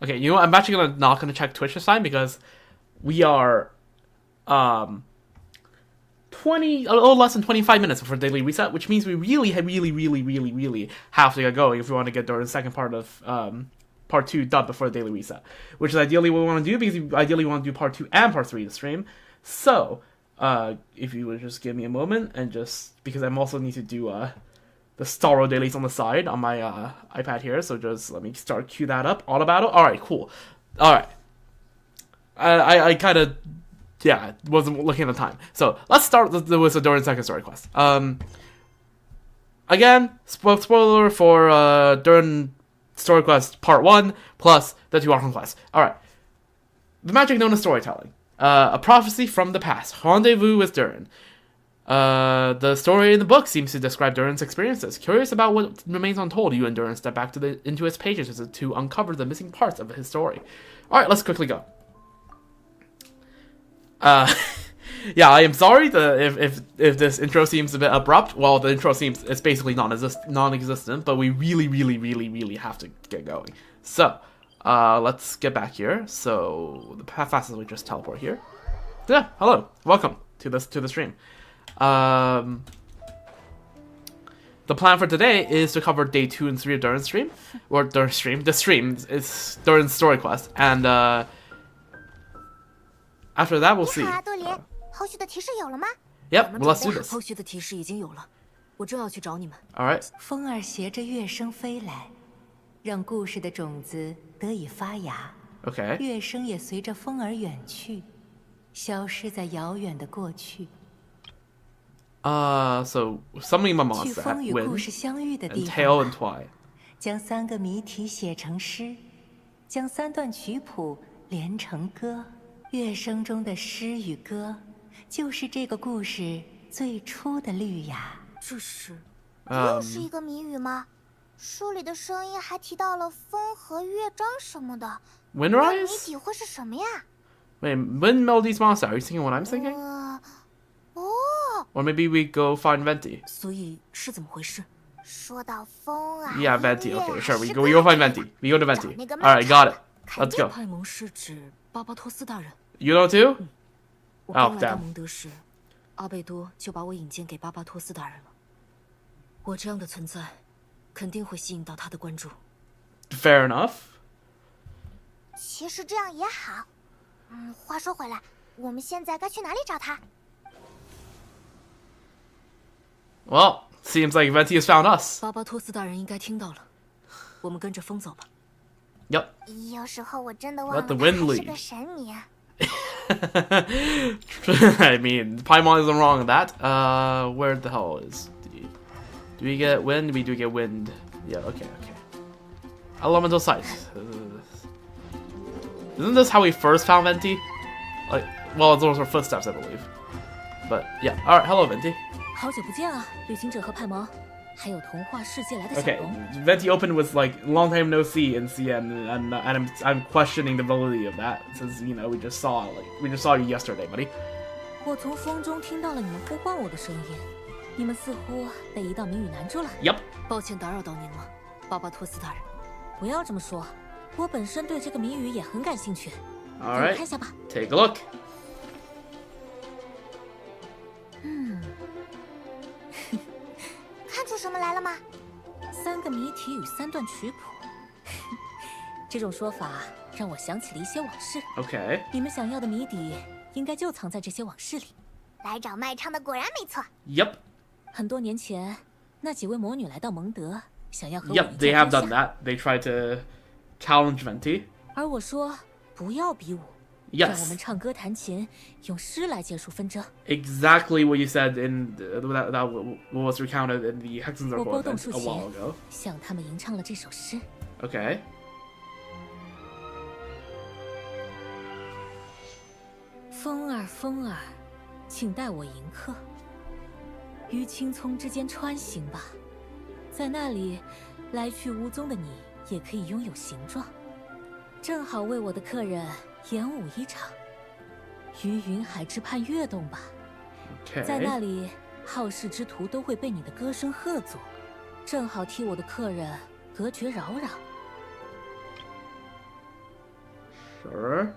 Okay, you know what? I'm actually not gonna check Twitch this time because we are 20 a little less than 25 minutes before daily reset, which means we really have to get going if we want to get the second part of part 2 done before the daily reset, which is ideally what we want to do because we ideally want to do part 2 and part 3 of the stream. So if you would just give me a moment and just because I'm also need to do the Star Road dailies on the side on my iPad here, so just let me cue that up. Auto battle. All right, cool. All right. I kind of wasn't looking at the time. So let's start with the Durin second story quest. Again, spoiler for Durin story quest part 1 plus the 2 Archon quests. All right. The magic known as storytelling. A prophecy from the past. Rendezvous with Durin. The story in the book seems to describe Durin's experiences. Curious about what remains untold, you and Durin step back into its pages to uncover the missing parts of his story. Alright, let's quickly go. Yeah, I am sorry if this intro seems a bit abrupt. Well, the intro seems it's basically non-existent, but we really have to get going. So, let's get back here. So, the fastest we just teleport here. Yeah, hello, welcome to the stream. The plan for today is to cover day 2 and 3 of Durin's stream, or Durin's stream. The stream is Durin's story quest, and after that we'll see. Yep, well, let's do this. 后续的提示已经有了，我正要去找你们。All right. 风儿携着乐声飞来，让故事的种子得以发芽。Okay. 乐声也随着风儿远去，消失在遥远的过去。 So summoning my 去 monster 风 at 与故 Wind 事相遇的 and 地 Tail 方 and Twy. 将3个谜题写成诗，将3段曲谱连成歌。乐声中的诗与歌，就是这个故事最初的绿芽。这是又是一个谜语吗？书里的声音还提到了风和乐章什么的。谜 Windrise? 底会是什么呀？ Wait, Wind Melody's monster. Are you thinking what I'm thinking? 哦， Or maybe we go find Venti. 所以是怎么回事？说到风啊 Yeah, Venti. 音乐 Okay, 啊 sure. We 诗 go 歌 find 呀 Venti. We go to 找 Venti. 那个 All right, got it. 肯 Let's 定 go. 派蒙是指巴巴托斯大人。 You know too? 我刚来到 damn 蒙德时，阿贝多就把我引荐给巴巴托斯大人了。我这样的存在，肯定会吸引到他的关注。 Fair enough. 其实这样也好。话说回来，我们现在该去哪里找他？ Well, seems like Venti has found us. 巴巴托斯大人应该听到了，我们跟着风走吧。 Yep. 有时候我真的忘 Let 了 the 他 wind 还是 lead. 个神明。 I mean, Paimon isn't wrong with that. Where the hell is... Do we get wind? We do get wind. Yeah, okay. Elemental sight. Isn't this how we first found Venti? Like, well, those were footsteps, I believe. But, yeah. Alright, hello, Venti. 好久不见啊，旅行者和派蒙，还有童话世界来的小 Okay, 龙。 Venti opened with, like, long time no see in CN, and I'm questioning the validity of that, since, you know, we just saw you yesterday, buddy. 我从风中听到了你们呼唤我的声音，你们似乎被一道谜语难住了。 Yep. 抱歉打扰到您了，巴巴托斯大人。不要这么说，我本身对这个谜语也很感兴趣。给我 Alright, 看一下吧。 take a look. 看出什么来了吗？ 3个谜题与3段曲谱，这种说法让我想起了一些往事。 Okay. 你们想要的谜底，应该就藏在这些往事里。来找卖唱的果然没错。 Yep. 很多年前，那几位魔女来到蒙德，想要和我 Yep, 一 they 较 have 高 done 下。 that. They tried to challenge Venti. 而我说不要比武，让我 Yes. 们唱歌弹琴，用诗来结束纷争。 Exactly what you said in that was recounted in the Hexen's 我拨 report 动 a 竖 while 琴 ago.，向他们吟唱了这首诗。 Okay. 风儿，风儿，请带我迎客，于青葱之间穿行吧，在那里，来去无踪的你也可以拥有形状，正好为我的客人演舞一场。于云海之畔跃动吧，在 Okay. 那里，好事之徒都会被你的歌声喝阻，正好替我的客人隔绝扰扰。Sure.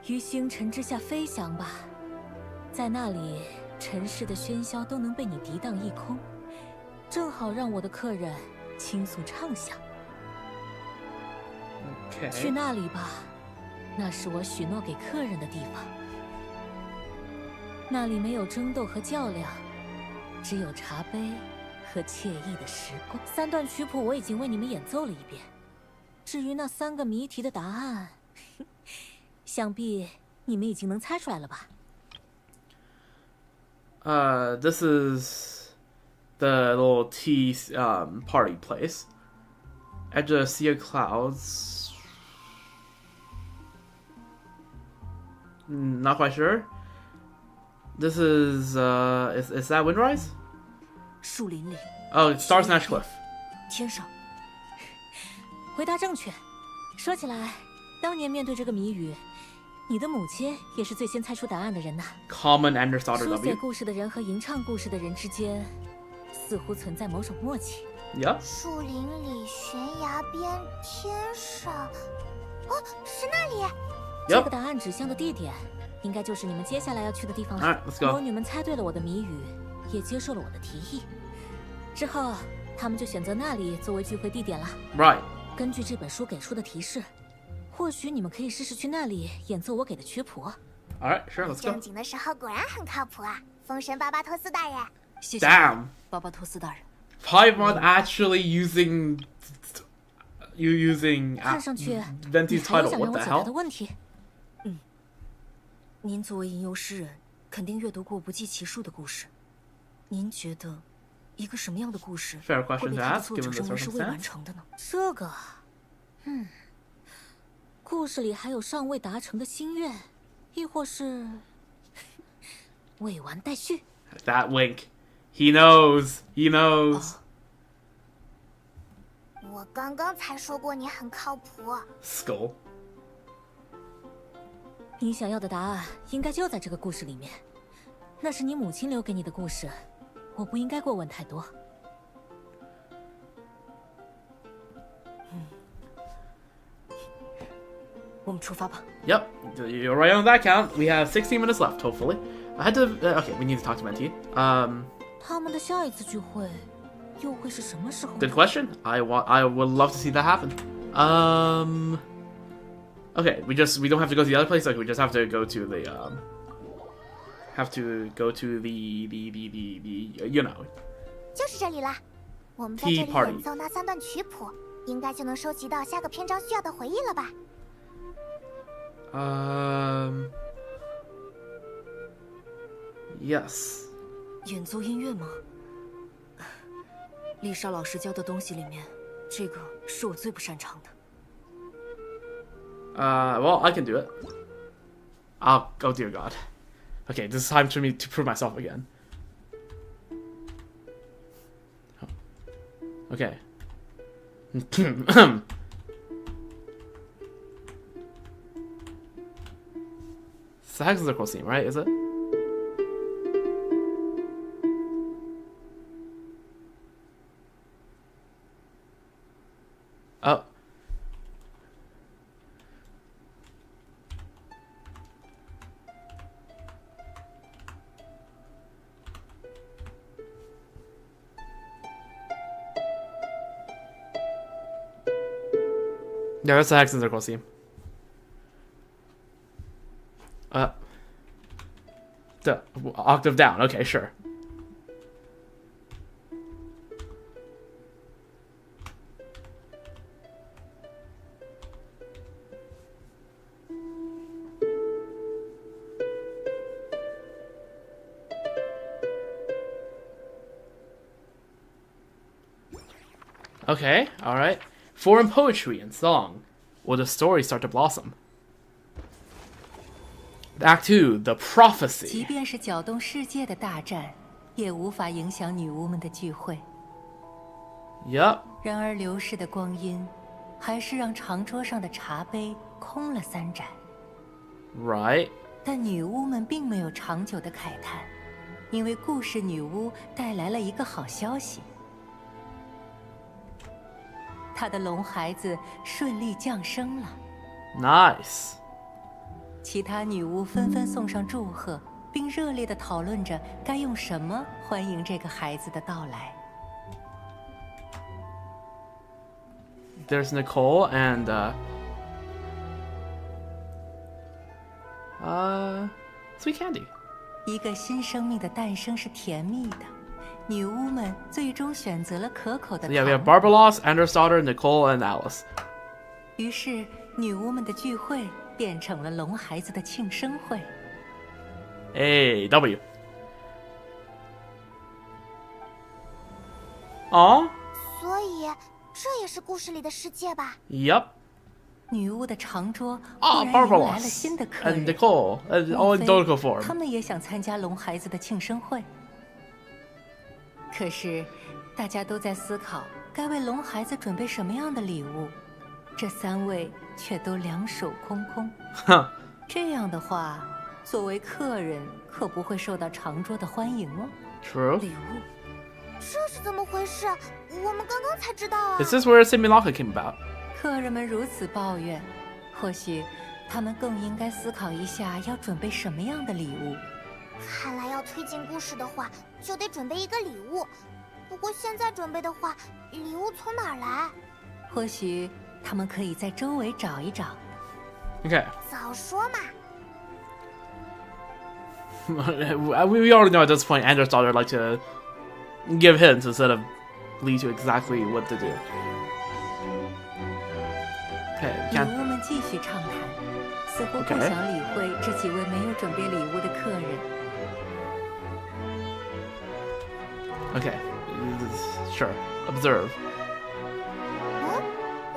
于星辰之下飞翔吧，在那里，尘世的喧嚣都能被你涤荡一空，正好让我的客人倾诉畅想。Okay. 去那里吧，那是我许诺给客人的地方。那里没有争斗和较量，只有茶杯和惬意的时光。3段曲谱我已经为你们演奏了一遍，至于那3个谜题的答案，想必你们已经能猜出来了吧？This is the little tea party place. Edge of a sea of clouds. Not quite sure. This is that Windrise? 树林里。Oh, it's Star Snatch Cliff. 天上。回答正确。说起来，当年面对这个谜语，你的母亲也是最先猜出答案的人呐。Common Ender Daughter 书写 W. 故事的人和吟唱故事的人之间，似乎存在某种默契。Yep. 树林里，悬崖边，天上，哦，是那里。这个答案指向的地点，应该就是你们接下来要去的地方了。Alright, let's go. 魔女们猜对了我的谜语，也接受了我的提议。之后，他们就选择那里作为聚会地点了。Right. 根据这本书给出的提示，或许你们可以试试去那里演奏我给的曲谱。Alright, sure, let's go. 正经的时候果然很靠谱啊，风神巴巴托斯大人。谢谢。Damn. 巴巴托斯大人。Paimon actually using 看上去 Venti's 你还有 title. 想让 What 我 the 解答的 hell? 问题？您作为吟游诗人，肯定阅读过不计其数的故事。您觉得，一个什么样的故事 Fair 会 question 被 to 它的 ask, 作者 given the 认为是未完 circumstance. 成的呢？这个，故事里还有尚未达成的心愿，亦或是未完待续？ That wink. He knows. He knows. 我刚刚才说过你很靠谱。Skull. 你想要的答案应该就在这个故事里面，那是你母亲留给你的故事，我不应该过问太多。我们出发吧。 Yep, you're right on that count. We have 16 minutes left, hopefully. I had to. Okay, we need to talk to Venti. 他们的下一次聚会又会是什么时候呢？ Good question. I would love to see that happen. Okay, we don't have to go to the other place. Like we just have to go to the you know. 就是这里啦，我们在这里演奏那3段曲谱，应该就能收集到下个篇章需要的回忆了吧？Yes. 演奏音乐吗？丽莎老师教的东西里面，这个是我最不擅长的。Well, I can do it. Oh dear God. Okay, this is time for me to prove myself again. Okay. It's the hexagonal theme, right? Is it? Oh. Yeah, that's the hexagonal theme. The octave down. Okay, sure. Okay, alright. Foreign poetry and song. Will the story start to blossom? Act 2, The 即 Prophecy. 便是搅动世界的大战，也无法影响女巫们的聚会。 Yup. 然而流逝的光阴，还是让长桌上的茶杯空了3盏。 Right. 但女巫们并没有长久的慨叹，因为故事女巫带来了一个好消息：她的龙孩子顺利降生了。 Nice. 其他女巫纷纷送上祝贺，并热烈地讨论着该用什么欢迎这个孩子的到来。There's Nicole and Sweet Candy. 一个新生命的诞生是甜蜜的，女巫们最终选择了可口的 So yeah, we have 糖。 Barbaros, Anders' daughter, Nicole, and Alice. 于是，女巫们的聚会变成了龙孩子的庆生会。Hey, W. Aw. 所以这也是故事里的世界吧？ Yup. 女巫的长桌啊忽然迎来了 Barbaros 新的客人 and Nicole, all in 莫非 Dolico form. 他们也想参加龙孩子的庆生会。可是，大家都在思考该为龙孩子准备什么样的礼物，这3位却都两手空空。这样的话，作为客人可不会受到长桌的欢迎哦。 True. 礼物，这是怎么回事？我们刚刚才知道啊！ Is this where Simulacra came about? 客人们如此抱怨，或许他们更应该思考一下要准备什么样的礼物。看来要推进故事的话，就得准备一个礼物。不过现在准备的话，礼物从哪儿来？或许他们可以在周围找一找。 Okay. 早说嘛！ We already know at this point Anders' daughter like to give hints instead of lead you exactly what to do. Okay, 女 can't. 巫们继续畅谈，似乎不 OK 想理会这几位没有准备礼物的客人。 Okay. Sure. Observe.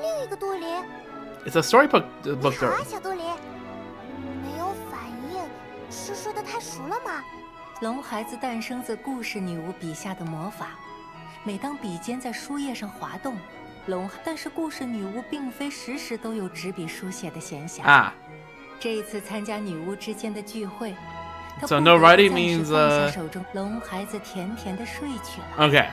另一个杜林， It's a storybook 你 book 好啊， girl. 小杜林。没有反应，是说的太熟了吗？龙孩子诞生自故事女巫笔下的魔法，每当笔尖在书页上滑动，但是故事女巫并非时时都有执笔书写的闲暇。 Ah. 这一次参加女巫之间的聚会，她 So 不 no 得不 writing 暂时 means, 放下手中龙孩子甜甜的睡去了。 Okay.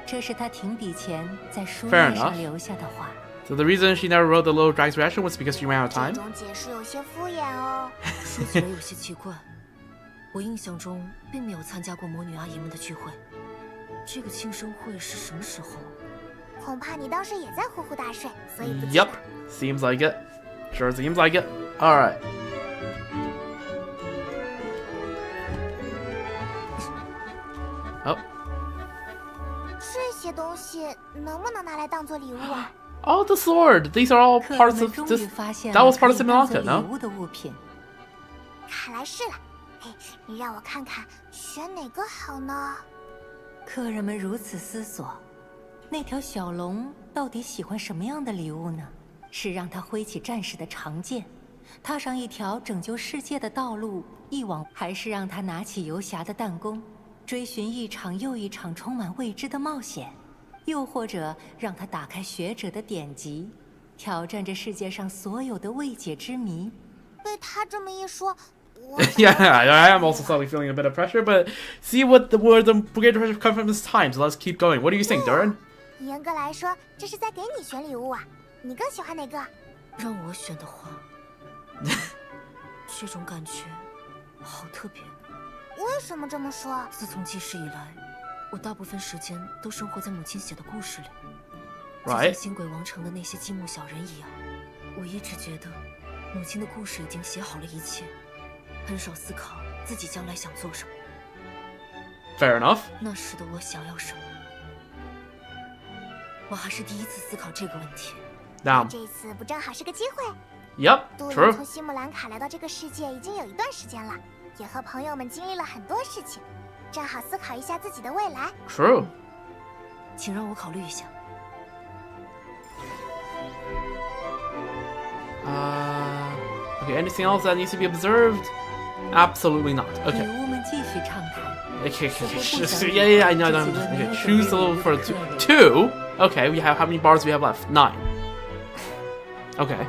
这是她停笔前在书 Fair 页上 enough 留下的话。 So the reason she never wrote the little drag's reaction was because she ran out of 这 time? 种解释有些敷衍哦。说起来有些奇怪，我印象中并没有参加过魔女阿姨们的聚会。这个庆生会是什么时候？恐怕你当时也在呼呼大睡，所以不记得。 Yep. Seems like it. Sure seems like it. Alright. 这些东西能不能拿来当做礼物啊？ Oh, the sword! These are all 客人 parts 们 of 终 this. 于发现 that 了 was part 可 of 以当做 Simulacra, 礼 no? 物的物品。看来是了。嘿，你让我看看选哪个好呢？客人们如此思索，那条小龙到底喜欢什么样的礼物呢？是让他挥起战士的长剑，踏上一条拯救世界的道路，还是让他拿起游侠的弹弓，追寻一场又一场充满未知的冒险？又或者让他打开学者的典籍，挑战着世界上所有的未解之谜？被他这么一说，我 Yeah, I am also suddenly feeling a bit of pressure, but see where the greater pressure comes from this time, so let's keep going. What do you think, Durin? 严格来说，这是在给你选礼物啊。你更喜欢哪个？让我选的话，这种感觉好特别。为什么这么说？自从记事以来，我大部分时间都生活在母亲写的故事里，就像 Right. 新鬼王城的那些积木小人一样。我一直觉得，母亲的故事已经写好了一切，很少思考自己将来想做什么。 Fair enough. 那时的我想要什么？我还是第一次思考这个问题。 Damn. 这次不正好是个机会？ Yep. 杜林 True. 从西木兰卡来到这个世界已经有一段时间了，也和朋友们经历了很多事情，正好思考一下自己的未来。 True. 请让我考虑一下。 Okay. Anything else that needs to be observed? Absolutely not. 女 Okay. 巫们继续畅谈。 Okay. Yeah. I know. Okay. Choose a little for two. Okay. We have how many bars do we have left? 9. Okay.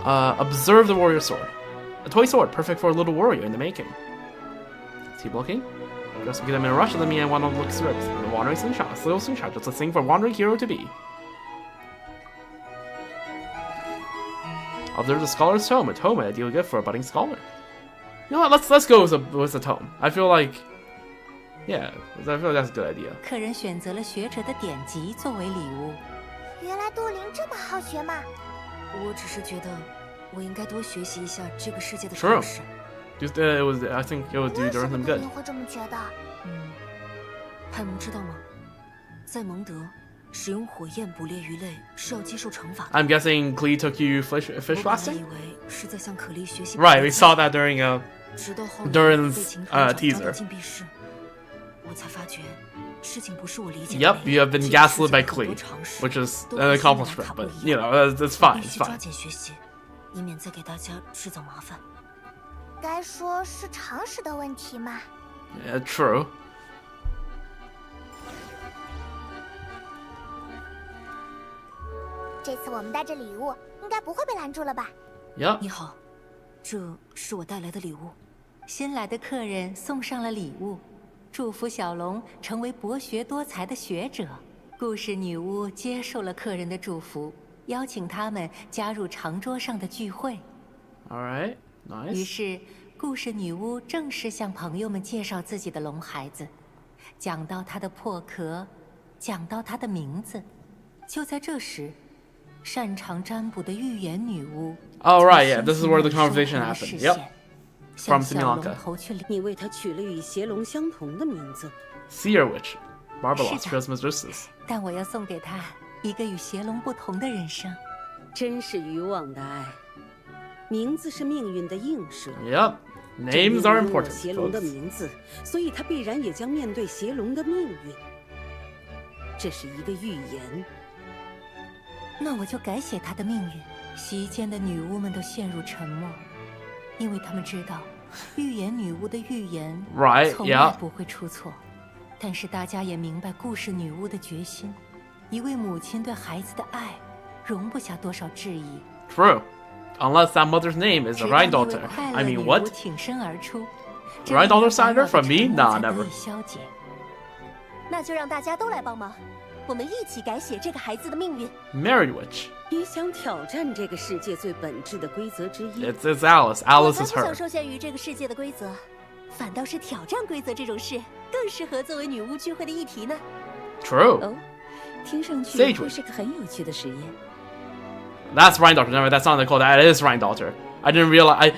Observe the warrior sword. A toy sword, perfect for a little warrior in the making. Let's keep looking. Just get them in a rush, and let me want to look through it. The wandering slingshot, a little slingshot, just a thing for a wandering hero to be. Observe the scholar's tome. A tome, ideally good for a budding scholar. You know what? Let's go with the tome. I feel like, yeah, I feel like that's a good idea. 客人选择了学者的典籍作为礼物。原来杜林这么好学嘛！我只是觉得，我应该多学习一下这个世界的 True. 故事。Just it was. I think it would do 为什 Durin 么 some 杜 good. 林会这么觉得？派蒙知道吗？在蒙德，使用火焰捕猎鱼类是要接受惩罚的。 I'm guessing Klee took you fish 我本来 blasting. 以为是在向可莉学习。 Right, we saw that during 直到后来 Durin's 被秦团长 teaser. 抓到禁闭室，我才发觉事情不是我理解的 Yep, 那 you 样 have been 这个世 gaslit 界 by 很多 Klee, 常识 which is 都 an 和西蒙 accomplishment. 塔不 But 一 you 样 know, that's fine. 必 It's 须抓 fine. 紧学习，以免再给大家制造麻烦。该说是常识的问题嘛。 Yeah, true. 这次我们带着礼物，应该不会被拦住了吧？ Yep. 你好，这是我带来的礼物。新来的客人送上了礼物，祝福小龙成为博学多才的学者。故事女巫接受了客人的祝福，邀请他们加入长桌上的聚会。 All right. 于 Nice. 是，故事女巫正式向朋友们介绍自己的龙孩子，讲到他的破壳，讲到他的名字。就在这时，擅长占卜的预言女巫 Oh, right, 从 yeah, this is 星 where 星 the 中 conversation 收回了 happened. 视 Yep. 线， From 向小龙 Sri Lanka. 投去了你为他取了与邪龙相同的名字， Seer Witch. Barbaros, 是的。 Trismegistus. 但我要送给他一个与邪龙不同的人生。真是渔网的爱。名字是命运的映射。 Yep. 正 Names 因 are 为拥有 important. 邪龙的 Folks. 名字，所以他必然也将面对邪龙的命运。这是一个预言。那我就改写他的命运。席间的女巫们都陷入沉默，因为他们知道，预言女巫的预言 Right, 从来 yeah. 不会出错。但是大家也明白故事女巫的决心，一位母亲对孩子的爱，容不下多少质疑。 True. Unless that mother's name is 直 the 到 Rhine 那位 Daughter. 快 I 乐 mean, 女巫 what? 挺身而出， Rhine Daughter signed her from me? 这 Nah, 样 never. 才得以消解。那就让大家都来帮忙，我们一起改写这个孩子的命运。 Married Witch. 你想挑战这个世界最本质的规则之一？ It's Alice. 我 Alice 才 is 不想 her. 受限于这个世界的规则，反倒是挑战规则这种事更适合作为女巫聚会的议题呢。 True. 哦，听上去 Sage 会是个很有趣的实验。 That's Rhine Daughter. Never. That's not Nicole. That is Rhine Daughter. I didn't realize.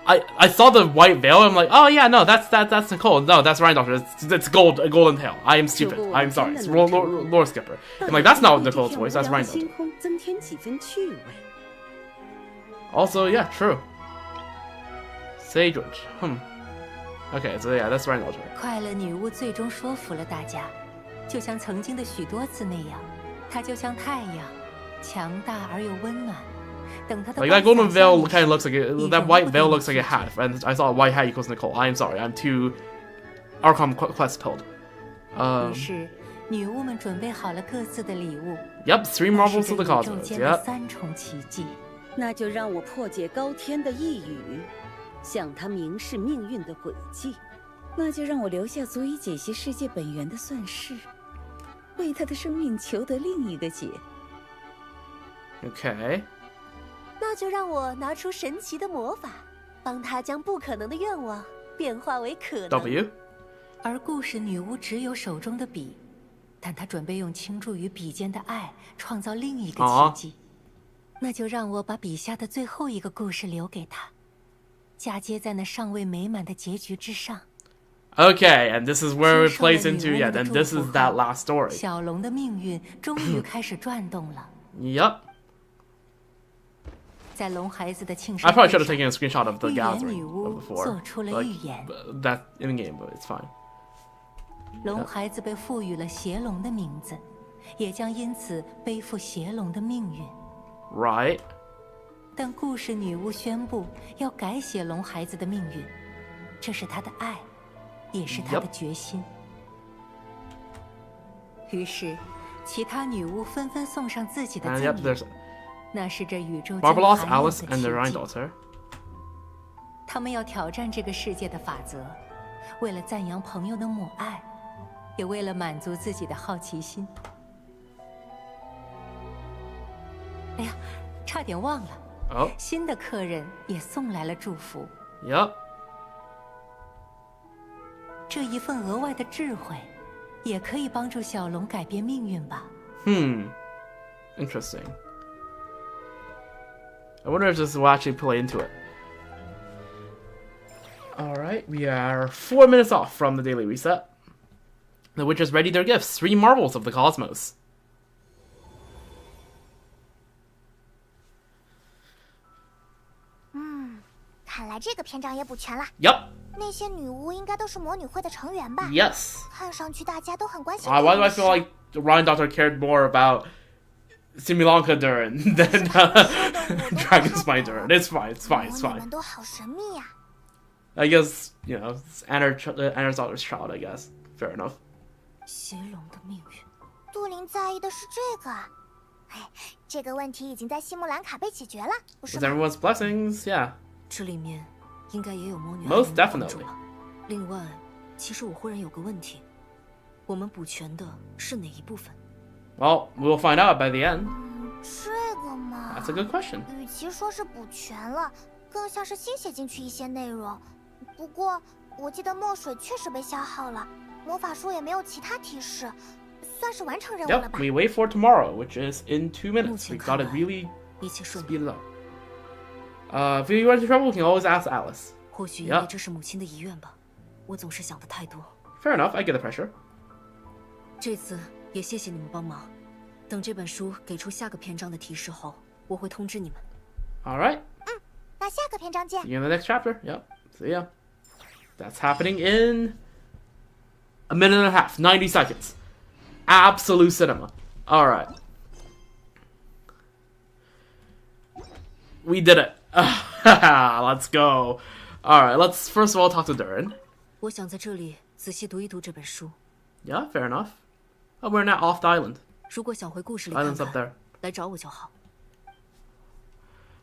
I saw the white veil. I'm like, oh yeah, no, that's Nicole. No, that's Rhine Daughter. It's golden tail. I am stupid. I'm sorry. It's lore skipper. I'm like, that's not Nicole's voice. That's Rhine 无聊的星 Daughter. 空增添几分趣味。 Also, yeah, true. Sage Witch. Okay, so yeah, that's Rhine Daughter. 快乐女巫最终说服了大家，就像曾经的许多次那样，她就像太阳，强大而又温暖。等她的 Like that golden 光洒下 veil 来 kind of 时 looks like that white veil looks like a hat, and I saw a white hat equals Nicole. I am sorry. I'm too Arkham Quest pilled. 于是，女巫们准备好了各自的礼物。 Yep, 3 那是 marbles 这 to the 宇宙 cosmos. 间的 Yep. 3重奇迹。那就让我破解高天的一语，向他明示命运的轨迹。那就让我留下足以解析世界本源的算式，为他的生命求得另一个解。 Okay. 那就让我拿出神奇的魔法，帮他将不可能的愿望变化为可能。 W. 而故事女巫只有手中的笔，但她准备用倾注于笔尖的爱创造另一个奇迹。那就让我把笔下的最后一个故事留给她，嫁接在那尚未美满的结局之上。 Okay, and this is where it 接受了 plays into 女巫 yeah. 们的 Then 祝 this 福 is that 后 last story. 小龙的命运终于开始转动了。 Yep. 在龙孩子的庆 I 生 probably 会 should have 上 taken a screenshot of the 预言 gathering 女巫 of before. 做出了 Like 预言， that in game, but it's fine. 龙孩子被赋予了邪龙的名字，也将因此背负邪龙的命运。 Right. 但故事女巫宣布要改写龙孩子的命运，这是她的爱，也是她的 Yep. 决心。于是，其他女巫纷纷送上自己的 And 赠 yep, 礼， there's 那是这宇宙间 Barbaros, 罕有 Alice, 的 and the Rhine 奇迹。 Daughter. 他们要挑战这个世界的法则，为了赞扬朋友的母爱，也为了满足自己的好奇心。哎呀，差点忘了， Oh. 新的客人也送来了祝福。 Yep. 这一份额外的智慧，也可以帮助小龙改变命运吧。Interesting. I wonder if this will actually play into it. Alright, we are 4 minutes off from the daily reset. The witches ready their gifts. 3 marvels of the cosmos. 看来这个篇章也补全了。 Yep. 那些女巫应该都是魔女会的成员吧？ Yes. 看上去大家都很关心。 Why do I feel like the Ryan Doctor cared more about Similanka Durin than Dragonspine Durin? It's fine, it's fine, it's 魔女 fine. 们都好神秘呀。 I guess, you know, it's Anna's daughter's child, I guess. Fair enough. 邪龙的命运。杜林在意的是这个啊。哎，这个问题已经在西木兰卡被解决了，不是 With 吗？ everyone's blessings, yeah. 这里面应该也有魔女 Most 爱人的帮助 definitely. 吧。另外，其实我忽然有个问题，我们补全的是哪一部分？ Well, we'll find out by the end. 这个嘛， That's a good question. 与其说是补全了，更像是新写进去一些内容。不过我记得墨水确实被消耗了，魔法书也没有其他提示，算是完成任务了 Yep, 吧。 we wait for tomorrow, which is in 2 minutes. 目前 We 看 gotta 来 really 一切顺利。 speed it up. If you run into trouble, we can always ask Alice. 或许因为这是母亲的遗愿吧，我总是想的太多。 Fair enough, I get the pressure. 这次也谢谢你们帮忙。等这本书给出下个篇章的提示后，我会通知你们。 Alright, 那下个篇章见 see。you in the next chapter. Yep, see ya. That's happening in a minute and a half, 90 seconds. Absolute cinema. Alright. We did it. Let's go. Alright, let's first of all talk to Durin. 我想在这里仔细读一读这本书。 Yeah, fair enough. Oh, we're now off the island. 如果想回故事里看 Island's up 看， there. 来找我就好。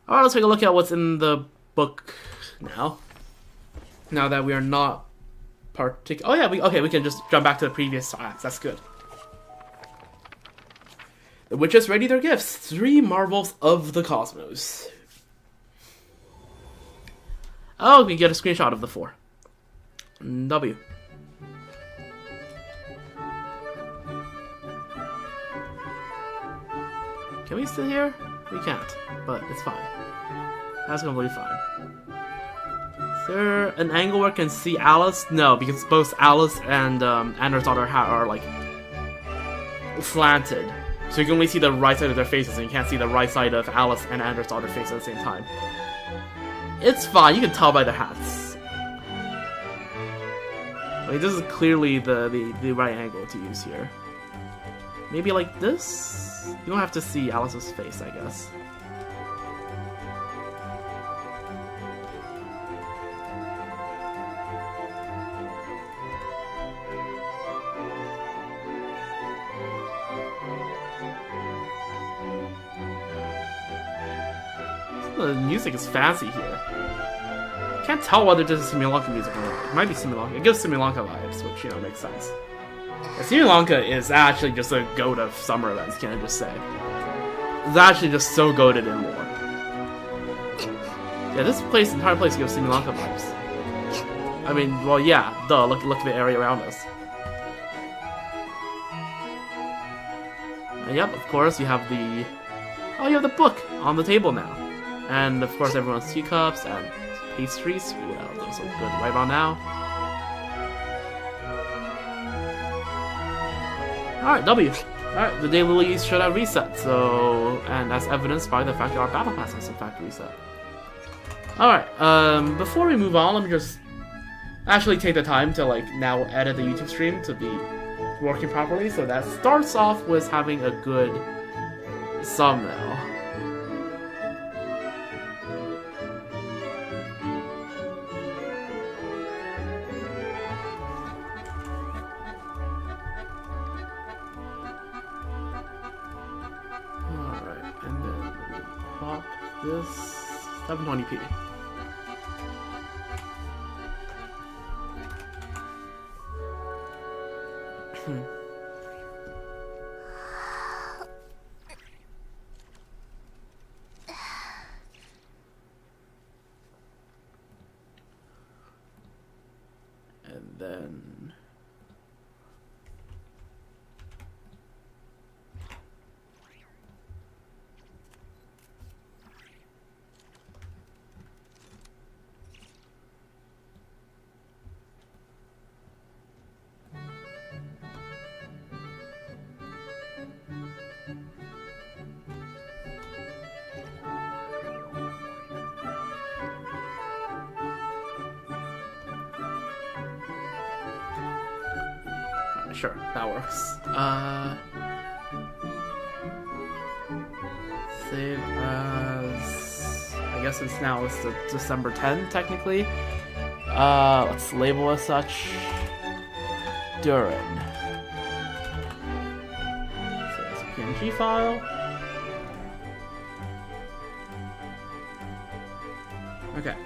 Alright, let's take a look at what's in the book now. Now that we are not Oh yeah, we can just jump back to the previous acts. That's good. The witches ready their gifts. 3 marvels of the cosmos. Oh, we get a screenshot of the 4. W. Can we sit here? We can't, but it's fine. That's completely fine. Is there an angle where I can see Alice? No, because both Alice and Anna's daughter are like slanted. So you can only see the right side of their faces, and you can't see the right side of Alice and Anna's daughter's face at the same time. It's fine, you can tell by their hats. I mean, this is clearly the right angle to use here. Maybe like this? You don't have to see Alice's face, I guess. The music is fancy here. Can't tell whether this is Similanka music or not. It might be Similanka. It gives Similanka vibes, which, you know, makes sense. Yeah, Similanka is actually just a goat of summer events, can I just say. It's actually just so goated in lore. Yeah, this entire place gives Similanka vibes. I mean, well, yeah, duh, look at the area around us. And yep, of course, you have the... Oh, you have the book on the table now. And, of course, everyone's teacups and pastries. Wow, those are good right about now. Alright, W. Alright, the daily should have reset, so... And that's evidenced by the fact that our battle pass has in fact reset. Alright, before we move on, let me just... actually take the time to, like, now edit the YouTube stream to be working properly, so that starts off with having a good thumbnail. Alright, and then we pop this 720p. then sure, that works. Save as... I guess it's now it's the December 10th, technically. Let's label as such. Durin. So it's a PNG file. Okay.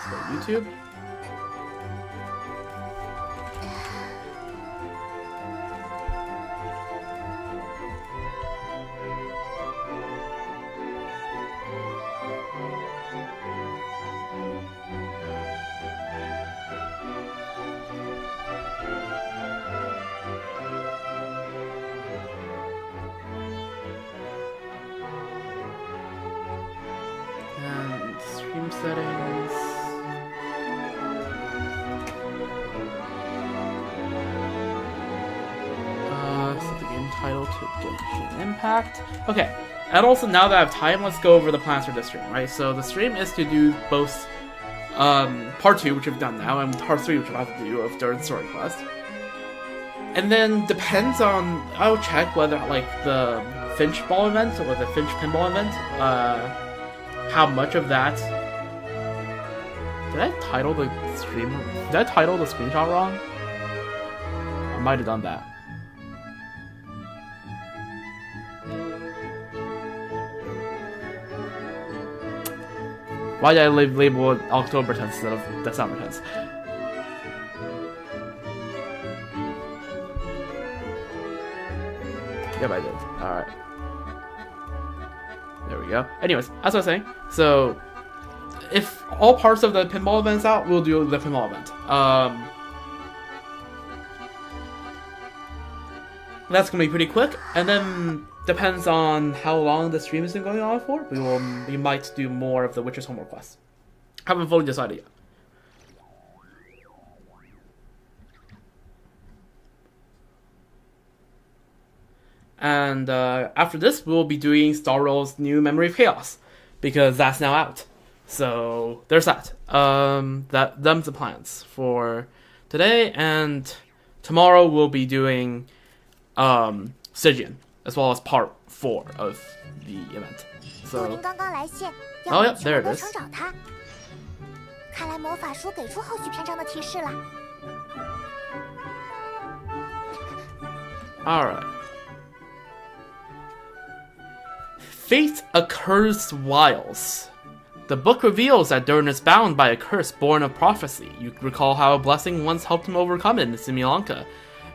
So YouTube. Stream settings. Set the game title to Genshin Impact. Okay, and also now that I have time, let's go over the plans for this stream, right? So the stream is to do both part 2, which we've done now, and part 3, which we'll have to do of Durin Story Quest. And then depends on, I'll check whether like the Finchball event or the Finch Pinball event, how much of that. Did I title the stream? Did I title the screenshot wrong? I might have done that. Why did I label it October 10th instead of December 10th? Yep, I did. Alright. There we go. Anyways, as I was saying, so if all parts of the pinball event's out, we'll do the pinball event. That's gonna be pretty quick, and then depends on how long the stream has been going on for. We might do more of the Witcher's Homework quest. Haven't fully decided yet. And after this, we'll be doing Star Wars New Memory of Chaos, because that's now out. So there's that. Them's the plans for today, and tomorrow we'll be doing Stygian, as well as part 4 of the event. So, oh yeah, there it is. 看来魔法书给出后续篇章的提示了。 Alright. Fate occurs whiles. The book reveals that Durin is bound by a curse born of prophecy. You recall how a blessing once helped him overcome it in Similanka.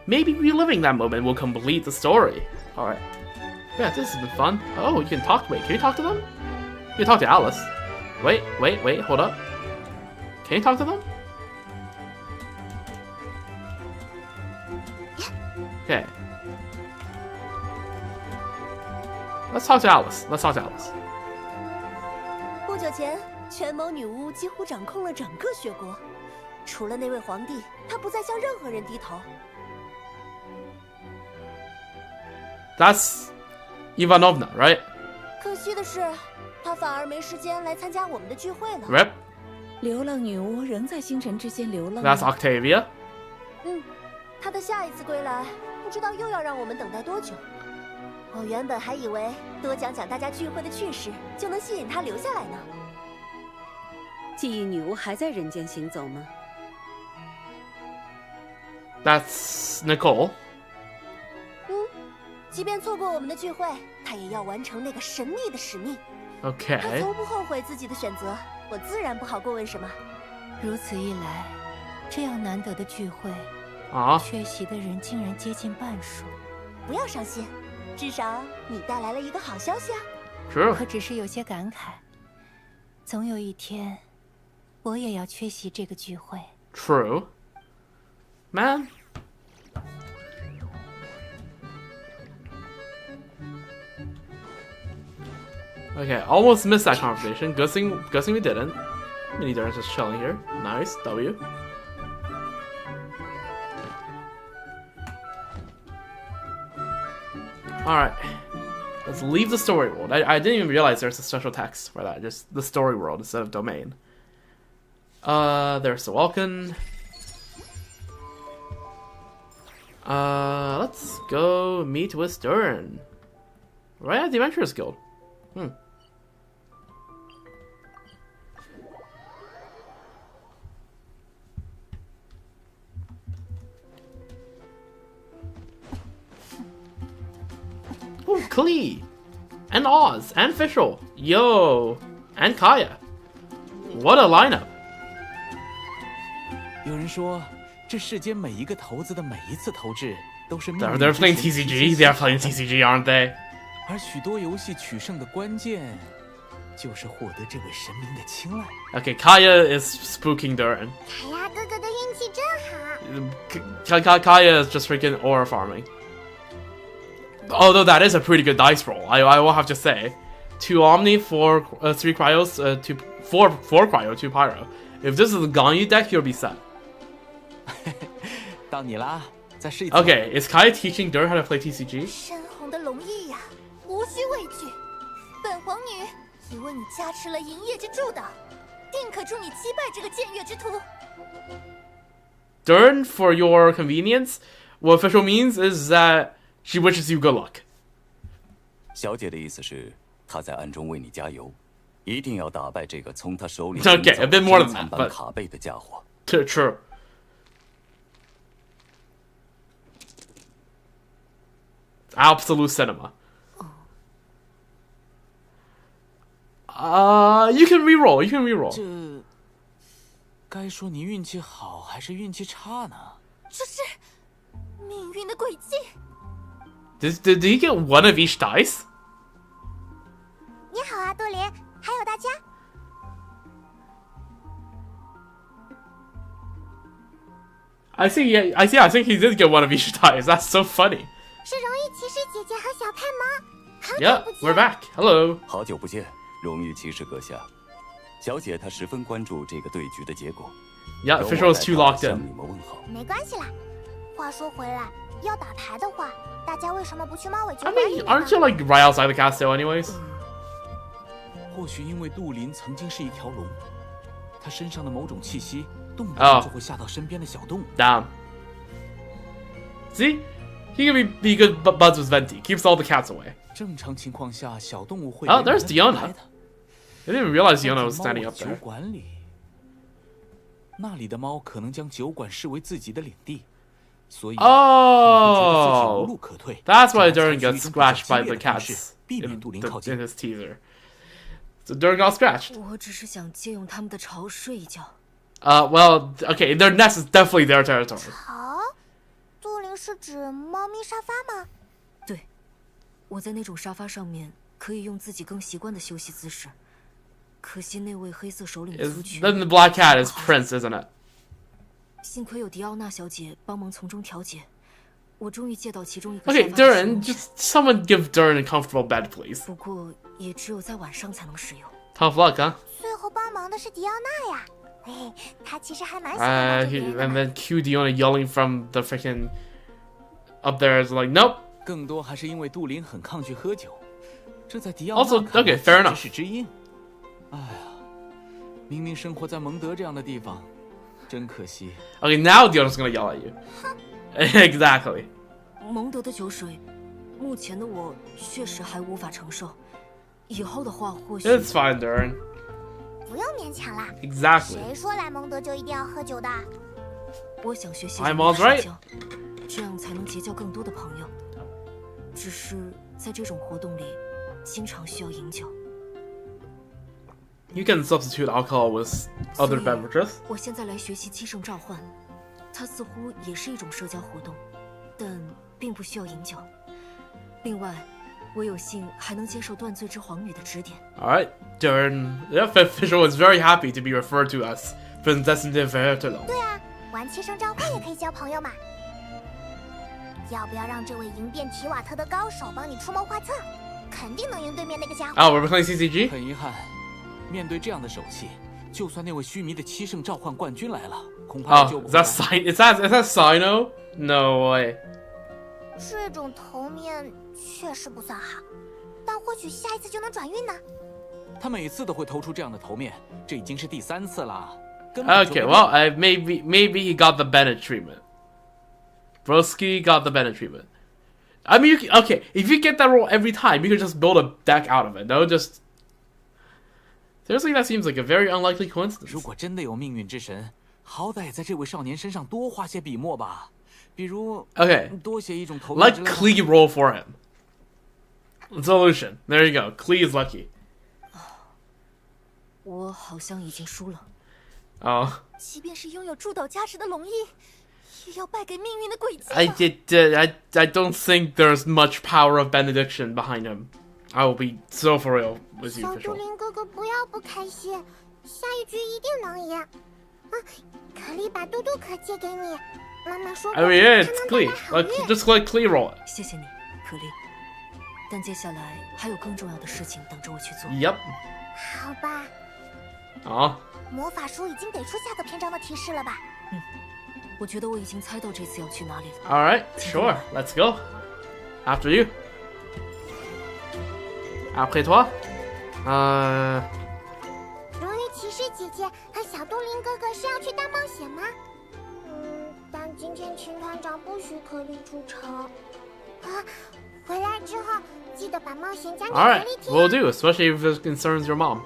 Maybe reliving that moment will complete the story. Alright. Yeah, this has been fun. Oh, you can talk. Wait, can you talk to them? You can talk to Alice. Wait, hold up. Can you talk to them? Okay. Let's talk to Alice. 不久前，权谋女巫几乎掌控了整个学国，除了那位皇帝，她不再向任何人低头。 That's Ivanovna, right? 可惜的是，她反而没时间来参加我们的聚会了。 Rip. 流浪女巫仍在星辰之间流浪。 That's Octavia. 她的下一次归来，不知道又要让我们等待多久。我原本还以为多讲讲大家聚会的趣事，就能吸引她留下来呢。记忆女巫还在人间行走吗？ That's Nicole. 即便错过我们的聚会，她也要完成那个神秘的使命。她 Okay. 从不后悔自己的选择，我自然不好过问什么。如此一来，这样难得的聚会， Aw. 缺席的人竟然接近半数。不要伤心，至少你带来了一个好消息啊！ True. 可只是有些感慨，总有一天，我也要缺席这个聚会。True. Man. Okay, almost missed that conversation. Good thing we didn't. Mini Durin's just chilling here. Nice, W. Alright. Let's leave the story world. I didn't even realize there's a special text for that. Just the story world instead of domain. There's the Welkin. Let's go meet with Durin. Right at the Adventurers Guild. Ooh, Klee! And Oz! And Fischl! Yo! And Kaya! What a lineup! 有人说，这世间每一个头子的每一次投掷都是命运 They're 之 playing 神 TCG. They're playing TCG, aren't they? 而许多游戏取胜的关键，就是获得这位神明的青睐。Okay, Kaya is spooking Durin. 哎呀，哥哥的运气真好。Kaya is just freaking aura farming. Although that is a pretty good dice roll, I will have to say. 2 Omni, 3 Cryos, 4 Cryo, 2 Pyro. If this is a Ganyu deck, you'll be set. 到你啦，再试一次。 Okay, is Kaya teaching Durin how to play TCG? 深红的龙翼呀，无需畏惧。本皇女已为你加持了银叶之助导，定可助你击败这个僭越之徒。 Durin, for your convenience, what official means is that she wishes you good luck. 小姐的意思是，她在暗中为你加油，一定要打败这个从她手里 Okay, a bit more than that, 残 but 般卡背的家伙。 True. Absolute cinema. You can reroll. You can reroll. 这该说你运气好还是运气差呢？这是命运的轨迹。 Did he get one of each dice? 你好啊，杜林，还有大家。I think he did get one of each dice. That's so funny. 是荣誉骑士姐姐和小潘吗？好 Yeah, 久不见。 we're back. Hello. 好久不见，荣誉骑士阁下。小姐她十分关注这个对局的结果。 Yeah, 由我 official is 代 too 她 locked 向 in. 你们问好。没关系啦。话说回来，要打牌的话，大家为什么不去猫尾酒 I 馆 mean, 里呢？ aren't you like right outside the castle, anyways? 或许因为杜林曾经是一条龙，他身上的某种气息，动不哦动就会吓到身边的小动物。 Damn. See, he can be good buds with Venti. Keeps all the cats away. 正常情况下，小动物会 Oh, there's 连人 Diona. 来的。 I didn't even realize 但 Diona 在 was 猫 standing 尾 up 酒 there. 馆里，那里的猫可能将酒馆视为自己的领地，所以 Oh, 无路可退。 that's why 只好 Durin 采取 gets 一种比较 scratched 激 by 烈 the 的方式 cats 避 in, 免杜林靠近。 in his teaser. So Durin got scratched. 我只是想借用他们的巢睡一觉。 Well, okay, their nest is definitely their territory. 好，杜林是指猫咪沙发吗？对，我在那种沙发上面可以用自己更习惯的休息姿势。可惜那位黑色首领族 Is 群。 then the black cat is Prince, isn't it? 幸亏有迪奥娜小姐帮忙从中调解，我终于借到其中一个 Okay, 沙发的使 Durin, 用 just someone give Durin a comfortable bed, please. 不过也只有在晚上才能使用。 Tough luck, huh? 最后帮忙的是迪奥娜呀。哎，她其实还蛮喜欢帮助别人的 And 嘛。 then Q Diona yelling from the freaking up there is like, nope. 更多还是因为杜林很抗拒喝酒，这在迪奥娜 Also, 看来 okay, fair 简 enough. 直是知音。哎呀，明明生活在蒙德这样的地方，真可惜。 Okay, now Diona's gonna yell at you. Exactly. 蒙德的酒水，目前的我确实还无法承受。以后的话，或许 It's fine, Durin. 不用勉强啦。 Exactly. 谁说来蒙德就一定要喝酒的？我想学习 I'm 如何 all right. 社交，这样才能结交更多的朋友。只是在这种活动里，经常需要饮酒。 You can substitute alcohol with other 所以 beverages. 我现在来学习七圣召唤，它似乎也是一种社交活动，但并不需要饮酒。另外，我有幸还能接受断罪之皇女的指点。 Alright, Durin. Yeah, Fisher was very happy to be referred to as Princess de Vertelo. 对啊，玩七圣召唤也可以交朋友嘛。要不要让这位迎变提瓦特的高手帮你出谋划策？肯定能赢对面那个家伙。Oh, we're playing CCG? 很遗憾，面对这样的手气，就算那位须弥的七圣召唤冠军来了，恐怕也救 Oh, 不 is 回来。 that Sino? No way. 这种头面确实不算好，但或许下一次就能转运呢。他每次都会投出这样的头面，这已经是第3次了。根本就 Okay, 没 well, maybe he got the Bennett treatment. Broski got the Bennett treatment. I mean, okay, if you get that roll every time, you could just build a deck out of it. No, just seriously, that seems like a very unlikely 如 coincidence. 果真的有命运之神，好歹在这位少年身上多画些笔墨吧，比如 Okay, 多写一种头面 let 之类的。 Klee roll for him. Solution. There you go. Klee is lucky. 我好像已经输了。 Oh, 即便是拥有助导加持的龙翼，也要败给命运的诡计啊。 I don't think there's much power of benediction behind him. I will be so for real with you 小 for 杜 sure. 林哥哥不要不开心，下一局一定能赢。啊，可丽把嘟嘟壳借给你，妈妈说过 I mean, yeah, 它 it's 能带 Klee. 来好 Like, 运。 just let Klee roll it. 谢谢你，可丽。但接下来还有更重要的事情等着我去做。 Yep. 好吧， Oh. 魔法书已经给出下个篇章的提示了吧？我觉得我已经猜到这次要去哪里了。 All right, sure. Let's go. After you. Après toi. 荣誉骑士姐姐和小杜林哥哥是要去大冒险吗？但今天秦团长不许可丽出城。啊，回来之后记得把冒险讲给 All 可 right, 丽听。 we'll do, especially if it concerns your mom.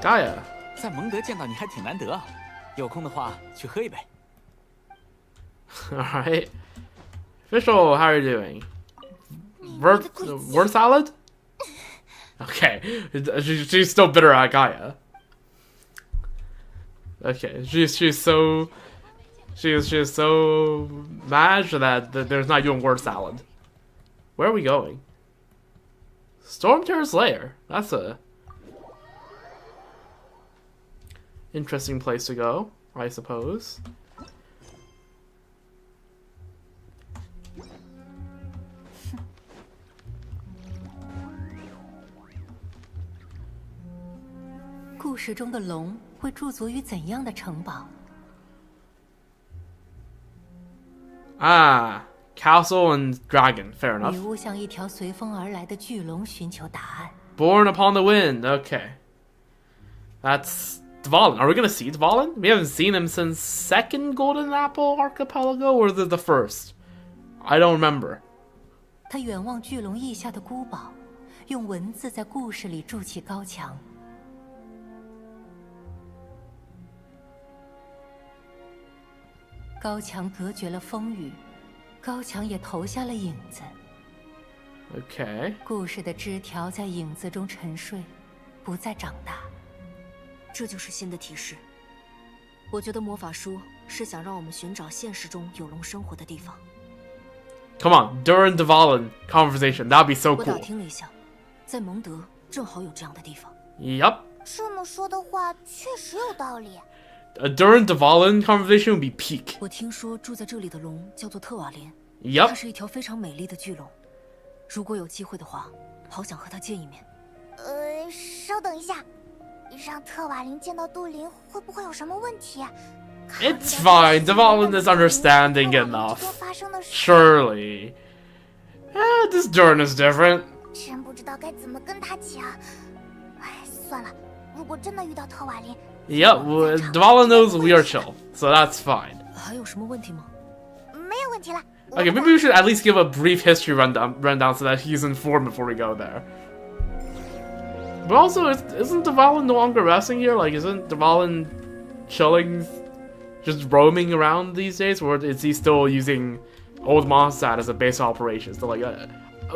Gaia. 在蒙德见到你还挺难得啊，有空的话去喝一杯。 All right. Official, how are you doing? Word salad? Okay, she's still bitter at Gaia. Okay, she's so mad that there's not even word salad. Where are we going? Stormterror's lair. That's a interesting place to go, I suppose. “故事中的龙会驻足于怎样的城堡？” Ah, castle and dragon. Fair 女 enough. 巫向一条随风而来的巨龙寻求答案。 Born upon the wind. Okay. That's Dvalin. Are we gonna see Dvalin? We haven't seen him since second Golden Apple Archipelago, or is it the first? I don't remember. 他远望巨龙翼下的孤堡，用文字在故事里筑起高墙。高墙隔绝了风雨，高墙也投下了影子。 Okay. 故事的枝条在影子中沉睡，不再长大。这就是新的提示。我觉得魔法书是想让我们寻找现实中有龙生活的地方。 Come on, Durin Dvalin conversation. That'd be so 我打 cool. 听了一下，在蒙德正好有这样的地方。 Yep. 这么说的话，确实有道理。 A Durin Dvalin conversation would be peak. 我听说住在这里的龙叫做特瓦莲，它 Yep. 是一条非常美丽的巨龙。如果有机会的话，好想和它见一面。稍等一下，让特瓦林见到杜林会不会有什么问题？ It's fine. Dvalin is understanding enough. 发生的事， Surely. This Durin is different. 真不知道该怎么跟他讲。哎，算了，如果真的遇到特瓦林， Yep, Dvalin knows we are chill, so that's fine. 还有什么问题吗？没有问题了。 Okay, maybe we should at least give a brief history rundown so that he's informed before we go there. But also, isn't Dvalin no longer resting here? Like, isn't Dvalin chilling, just roaming around these days? Or is he still using Old Mondstadt as a base of operations? So, like,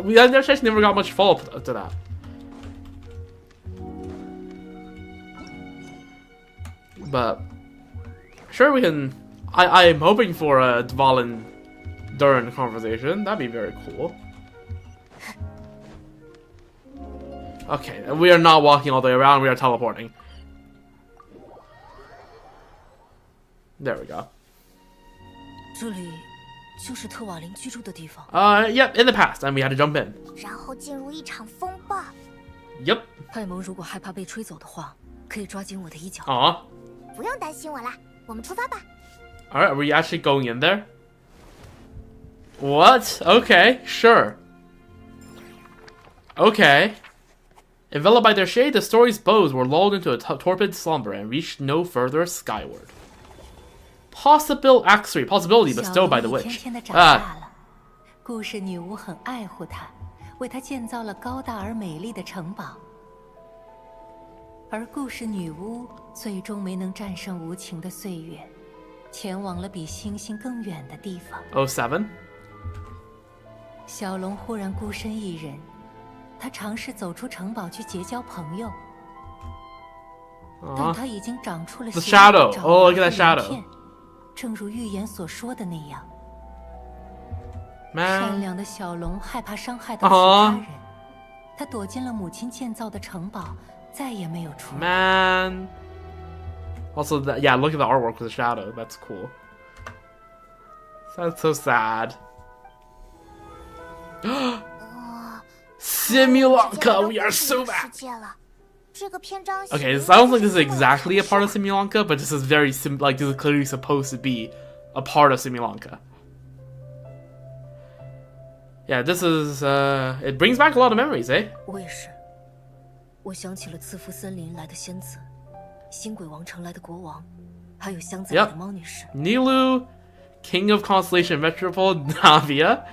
we actually never got much follow-up to that. But, sure we can... I'm hoping for a Dvalin Durin conversation. That'd be very cool. Okay, we are not walking all the way around, we are teleporting. There we go. 这里就是特瓦林居住的地方。Yep, in the past, and we had to jump in. 然后进入一场风暴。Yep. 派蒙如果害怕被吹走的话，可以抓紧我的衣角。Aw. 不用担心我啦，我们出发吧。Alright, are we actually going in there? What? Okay, sure. Okay. Enveloped by their shade, the story's bows were lulled into a torpid slumber and reached no further skyward. Possibility bestowed by the 小龙一 witch. 天天地长大了。故事女巫很爱护她，为她建造了高大而美丽的城堡。而故事女巫最终没能战胜无情的岁月，前往了比星星更远的地方。07. 小龙忽然孤身一人，他尝试走出城堡去结交朋友，但他已经长出了 The 邪恶的 shadow. 爪 Oh, look at 和 that 鳞 shadow. 片，正如预言所说的那样。 Man. 善良的小龙害怕伤害到其他人，他躲进了母亲建造的城堡，再也没有出来。 Man. Also, yeah, look at the artwork with the shadow. That's cool. That's so sad. Simulanka, we are so bad. 这个篇章 Okay, it sounds like this is exactly a part of Simulanka, but this is very like this is clearly supposed to be a part of Simulanka. Yeah, this is it brings back a lot of memories, eh? 我也是，我想起了赐福森林来的仙子，星鬼王城来的国王，还有箱子里的猫女士。Nilu, King of Constellation Metropole, Navia,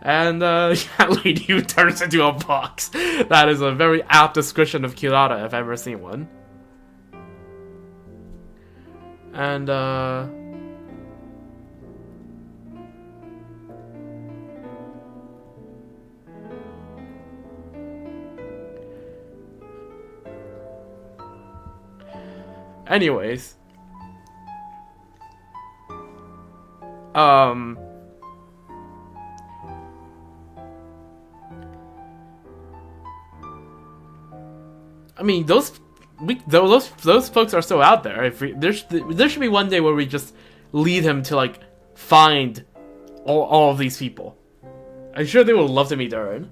and yeah, lady who turns into a box. That is a very apt description of Kirara if I've ever seen one. And anyways, I mean, those folks are still out there. If there should be one day where we just lead him to like find all of these people. I'm sure they would love to meet Durin.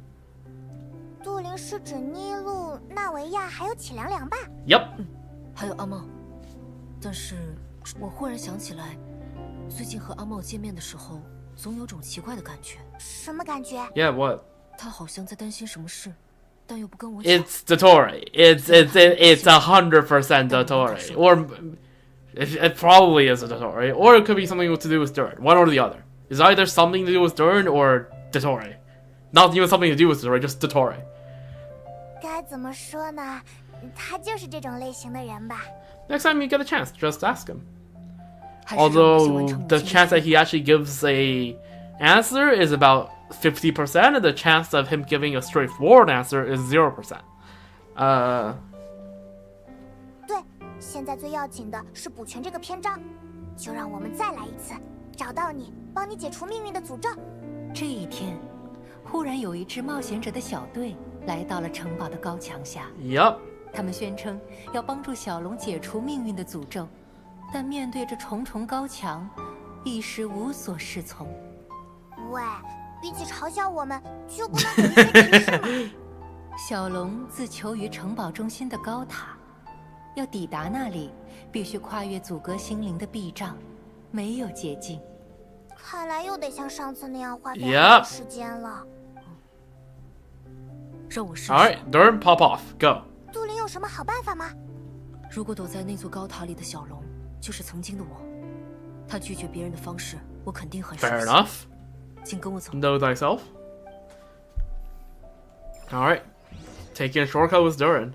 杜林是指尼禄、纳维亚还有启凉凉吧？ Yep. 还有阿茂。但是我忽然想起来，最近和阿茂见面的时候，总有种奇怪的感觉。什么感觉？ Yeah, what? 他好像在担心什么事，但又不跟我讲。 It's Dottore. It's 100% Dottore. Or it probably is a Dottore. Or it could be something to do with Durin. One or the other. It's either something to do with Durin or Dottore. Not even something to do with Dottore, just Dottore. 该怎么说呢？他就是这种类型的人吧。 Next time you get a chance, just ask him. Although the chance that he actually gives a answer is about 50%, and the chance of him giving a straightforward answer is 0%. 对，现在最要紧的是补全这个篇章，就让我们再来一次，找到你，帮你解除命运的诅咒。这一天，忽然有一支冒险者的小队来到了城堡的高墙下。 Yup. 他们宣称要帮助小龙解除命运的诅咒，但面对着重重高墙，一时无所适从。喂，比起嘲笑我们，就不能给一些提示吗？小龙自求于城堡中心的高塔，要抵达那里，必须跨越阻隔心灵的壁障，没有捷径。看来又得像上次那样花费 Yep. 时间了。让我试试。 Alright, Durin, pop off. Go. 杜林有什么好办法吗？如果躲在那座高塔里的小龙就是曾经的我，他拒绝别人的方式，我肯定很熟悉。 Fair enough. 请跟我走。 Know thyself. Alright. Taking a shortcut with Durin.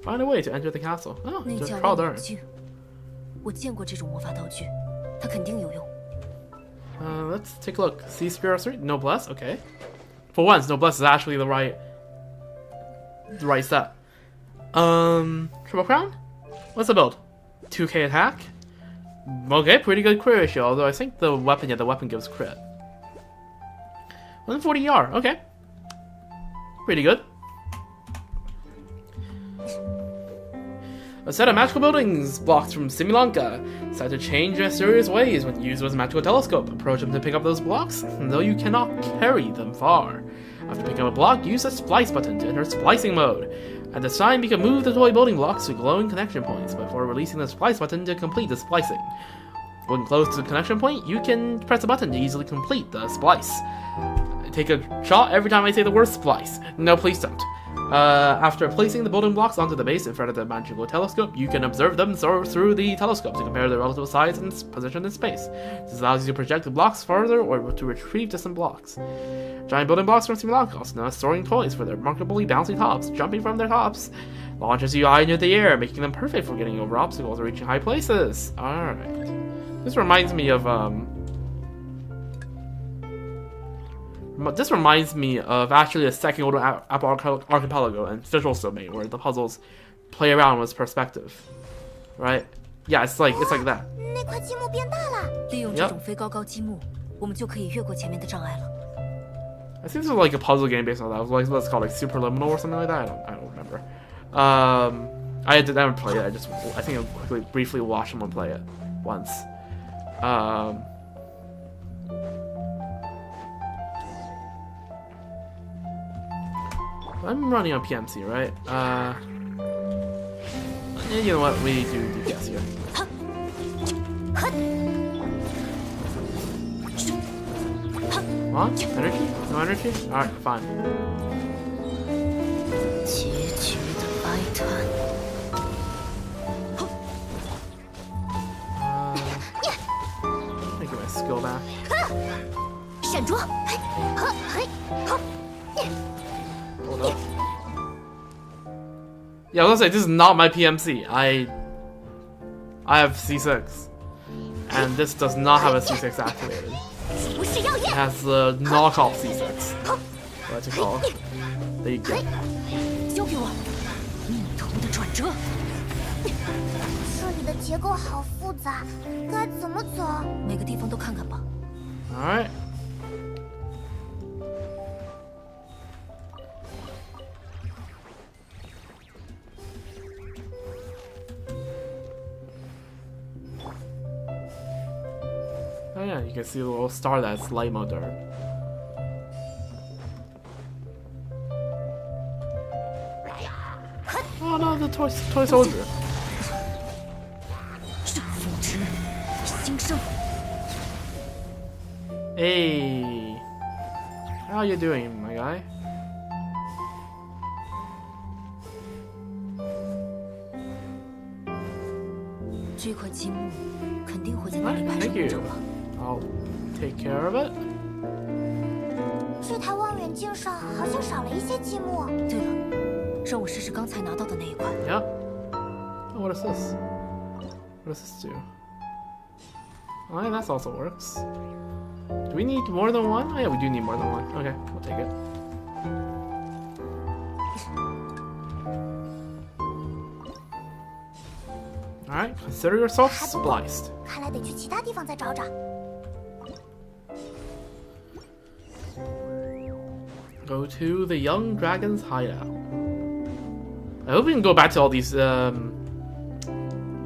Find a way to enter the castle. Oh, 那 just 叫 trial 望远 Durin. 镜，我见过这种魔法道具，它肯定有用。Let's take a look. Sea Spirit Street, Noblesse, okay. For once, Noblesse is actually the right set. Triple Crown? What's the build? 2k attack? Okay, pretty good crit ratio, although I think the weapon gives crit. 140 ER, okay. Pretty good. A set of magical buildings blocks from Similanka, said to change in mysterious ways when used with a magical telescope. Approach them to pick up those blocks, though you cannot carry them far. After picking up a block, use the splice button to enter splicing mode. At this time, you can move the toy building blocks to glowing connection points before releasing the splice button to complete the splicing. When close to the connection point, you can press a button to easily complete the splice. Take a shot every time I say the word splice. No, please don't. After placing the building blocks onto the base in front of the magical telescope, you can observe them through the telescope to compare their relative size and position in space. This allows you to project the blocks farther or to retrieve distant blocks. Giant building blocks from Similanka, also known as soaring toys for their remarkably bouncy tops, jumping from their tops launches you high into the air, making them perfect for getting over obstacles or reaching high places. Alright. This reminds me of actually a second Golden Apple Archipelago and Visual Domain, where the puzzles play around with perspective, right? Yeah, it's like that. 那块积木变大了。利用这种飞高高积木，我们就可以越过前面的障碍了。 I think this was like a puzzle game based on that. It was like what's called like Superliminal or something like that. I don't remember. I never played it. I think I briefly watched someone play it once. I'm running on PMC, right? You know what? We do guess here. Come on, energy? No energy? Alright, fine. Let me get my skill back. 闪捉， Hold up. Yeah, I was gonna say, this is not my PMC. I have C6. And this does not have a C6 activated. It has the knockoff C6. What's it called? There you go. 交给我，命途的转折。这里的结构好复杂，该怎么走？每个地方都看看吧。 Alright. Oh yeah, you can see the little star that's light mode there. Oh no, the toy soldier. 胜负之兴盛。 Hey, how you doing, my guy? Thank you. I'll take care of it. 这台望远镜上好像少了一些积木。对了，让我试试刚才拿到的那一块。 Yeah. Oh, what is this? What does this do? Oh, yeah, that also works. Do we need more than one? Oh, yeah, we do need more than one. Okay, we'll take it. Alright, consider yourself spliced. 看来得去其他地方再找找。 Go to the young dragon's hideout. I hope we can go back to all these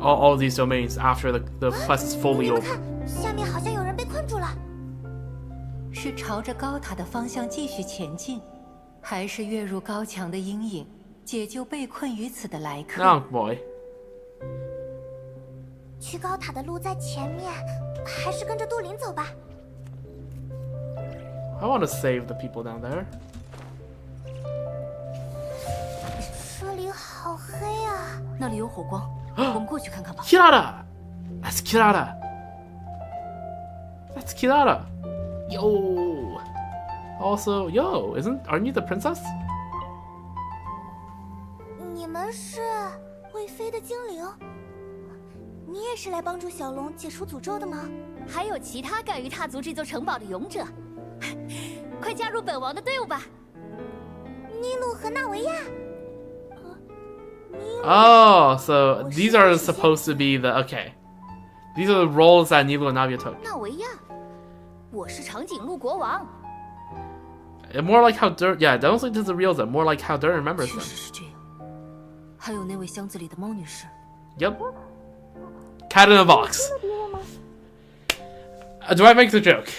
all these domains after the quest is fully over. 下面好像有人被困住了。是朝着高塔的方向继续前进，还是跃入高墙的阴影，解救被困于此的来客？ Oh boy. 去高塔的路在前面，还是跟着杜林走吧。 I want to save the people down there. 这里好黑啊！那里有火光，我们过去看看吧。 Kirara! That's Kirara! That's Kirara! Yo! Also, yo, aren't you the princess? 你们是会飞的精灵？你也是来帮助小龙解除诅咒的吗？还有其他敢于踏足这座城堡的勇者，快加入本王的队伍吧！尼鲁和纳维亚。 Oh, so these are supposed to be the okay. These are the roles that Nilo and Navia took. 纳维亚，我是长颈鹿国王。 More like how Durin, yeah, I don't think this is the real them. More like how Durin remembers 确 them. 实是这样。还有那位箱子里的猫女士。Yep. Cat in a box. Do I make the joke?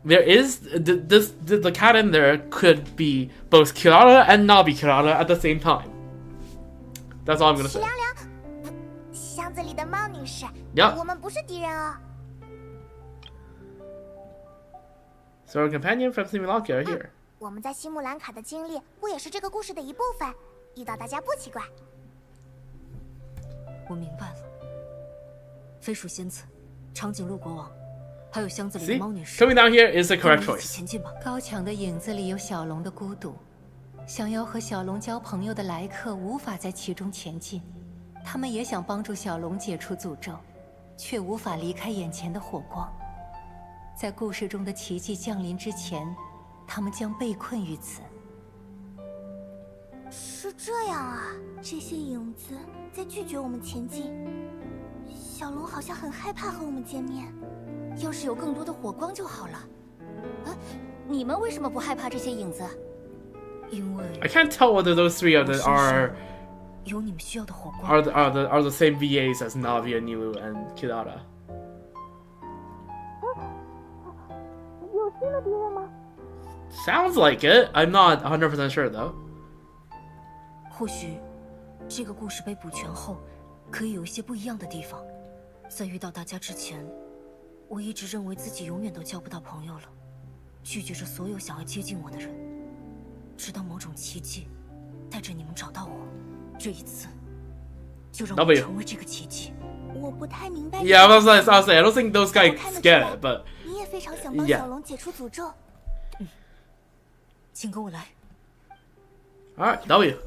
There is the cat in there could be both Kirara and not be Kirara at the same time. That's all I'm gonna say. 凉凉，箱子里的猫女士， Yeah. 我们不是敌人哦。 So our companion from Simulacra are here. 我们在西木兰卡的经历不也是这个故事的一部分？遇到大家不奇怪。我明白了。飞鼠仙子、长颈鹿国王，还有箱子里的 See, 猫女士。 coming down here is the correct 跟我们一起 choice. 前进吧。高墙的影子里有小龙的孤独，想要和小龙交朋友的来客无法在其中前进，他们也想帮助小龙解除诅咒，却无法离开眼前的火光。在故事中的奇迹降临之前，他们将被困于此。是这样啊，这些影子在拒绝我们前进。小龙好像很害怕和我们见面。要是有更多的火光就好了。啊，你们为什么不害怕这些影子？因为 I can't tell whether those three are 有你们需要的火光。 are the same VAs as Navi, Nilu, and Kirara. 有新的敌人吗？ Sounds like it. I'm not 100% sure though. 或许这个故事被补全后，可以有一些不一样的地方。在遇到大家之前，我一直认为自己永远都交不到朋友了，拒绝着所有想要接近我的人，直到某种奇迹带着你们找到我。这一次，就让我成为这个奇迹。我不太明白。 Yeah, I was say I don't think those guys get it, but 你也非常想帮小龙解除诅咒。请跟我来。 All right, W.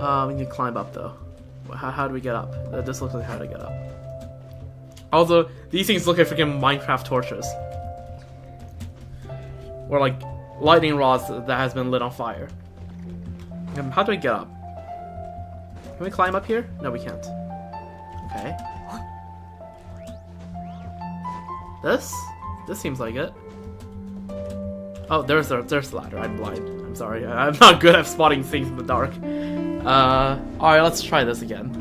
We need to climb up though. How do we get up? This looks like how to get up. Also, these things look like freaking Minecraft torches. Or like lightning rods that has been lit on fire. How do I get up? Can we climb up here? No, we can't. Okay. This seems like it. Oh, there's the ladder. I'm blind. I'm sorry. I'm not good at spotting things in the dark. Alright, let's try this again.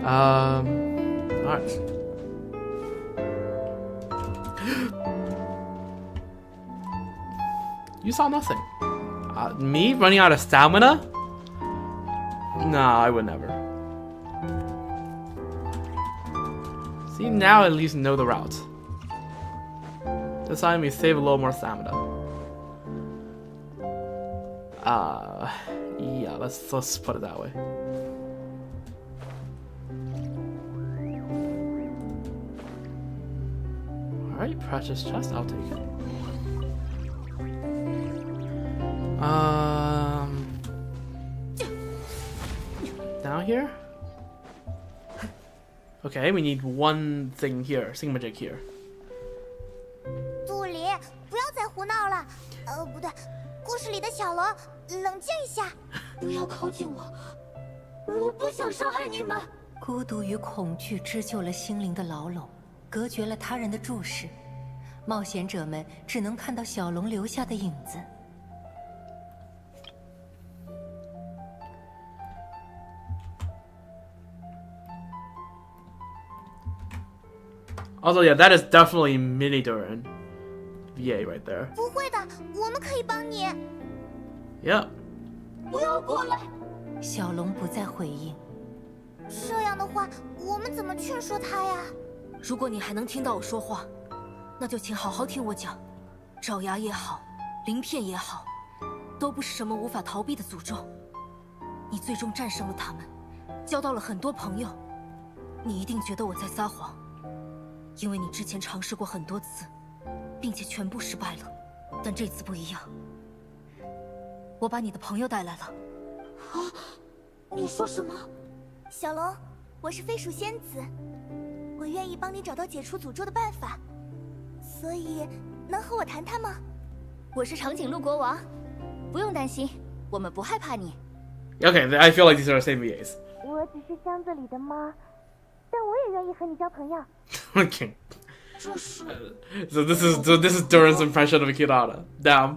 Alright. You saw nothing. Me running out of stamina? Nah, I would never. See, now at least know the route. This time we save a little more stamina. Yeah, let's put it that way. Alright, precious chest, I'll take it. Down here? Okay, we need one thing here, Sigmajig here. 杜林，不要再胡闹了。不对，故事里的小龙，冷静一下。不要靠近我，我不想伤害你们。孤独与恐惧织就了心灵的牢笼，隔绝了他人的注视。冒险者们只能看到小龙留下的影子。 Also, yeah, that is definitely Mini Durin. VA right there. 不会的，我们可以帮你。 Yep. 不要过来！小龙不再回应。这样的话，我们怎么劝说他呀？如果你还能听到我说话，那就请好好听我讲。爪牙也好，鳞片也好，都不是什么无法逃避的诅咒。你最终战胜了他们，交到了很多朋友。你一定觉得我在撒谎。 因为你之前尝试过很多次，并且全部失败了，但这次不一样。我把你的朋友带来了。啊！你说什么？小龙，我是飞鼠仙子，我愿意帮你找到解除诅咒的办法，所以能和我谈谈吗？我是长颈鹿国王，不用担心，我们不害怕你。Okay, I feel like these are the same VAs. 我只是箱子里的猫，但我也愿意和你交朋友。Okay. 这是 So this is Durin's impression of Kirara. Damn.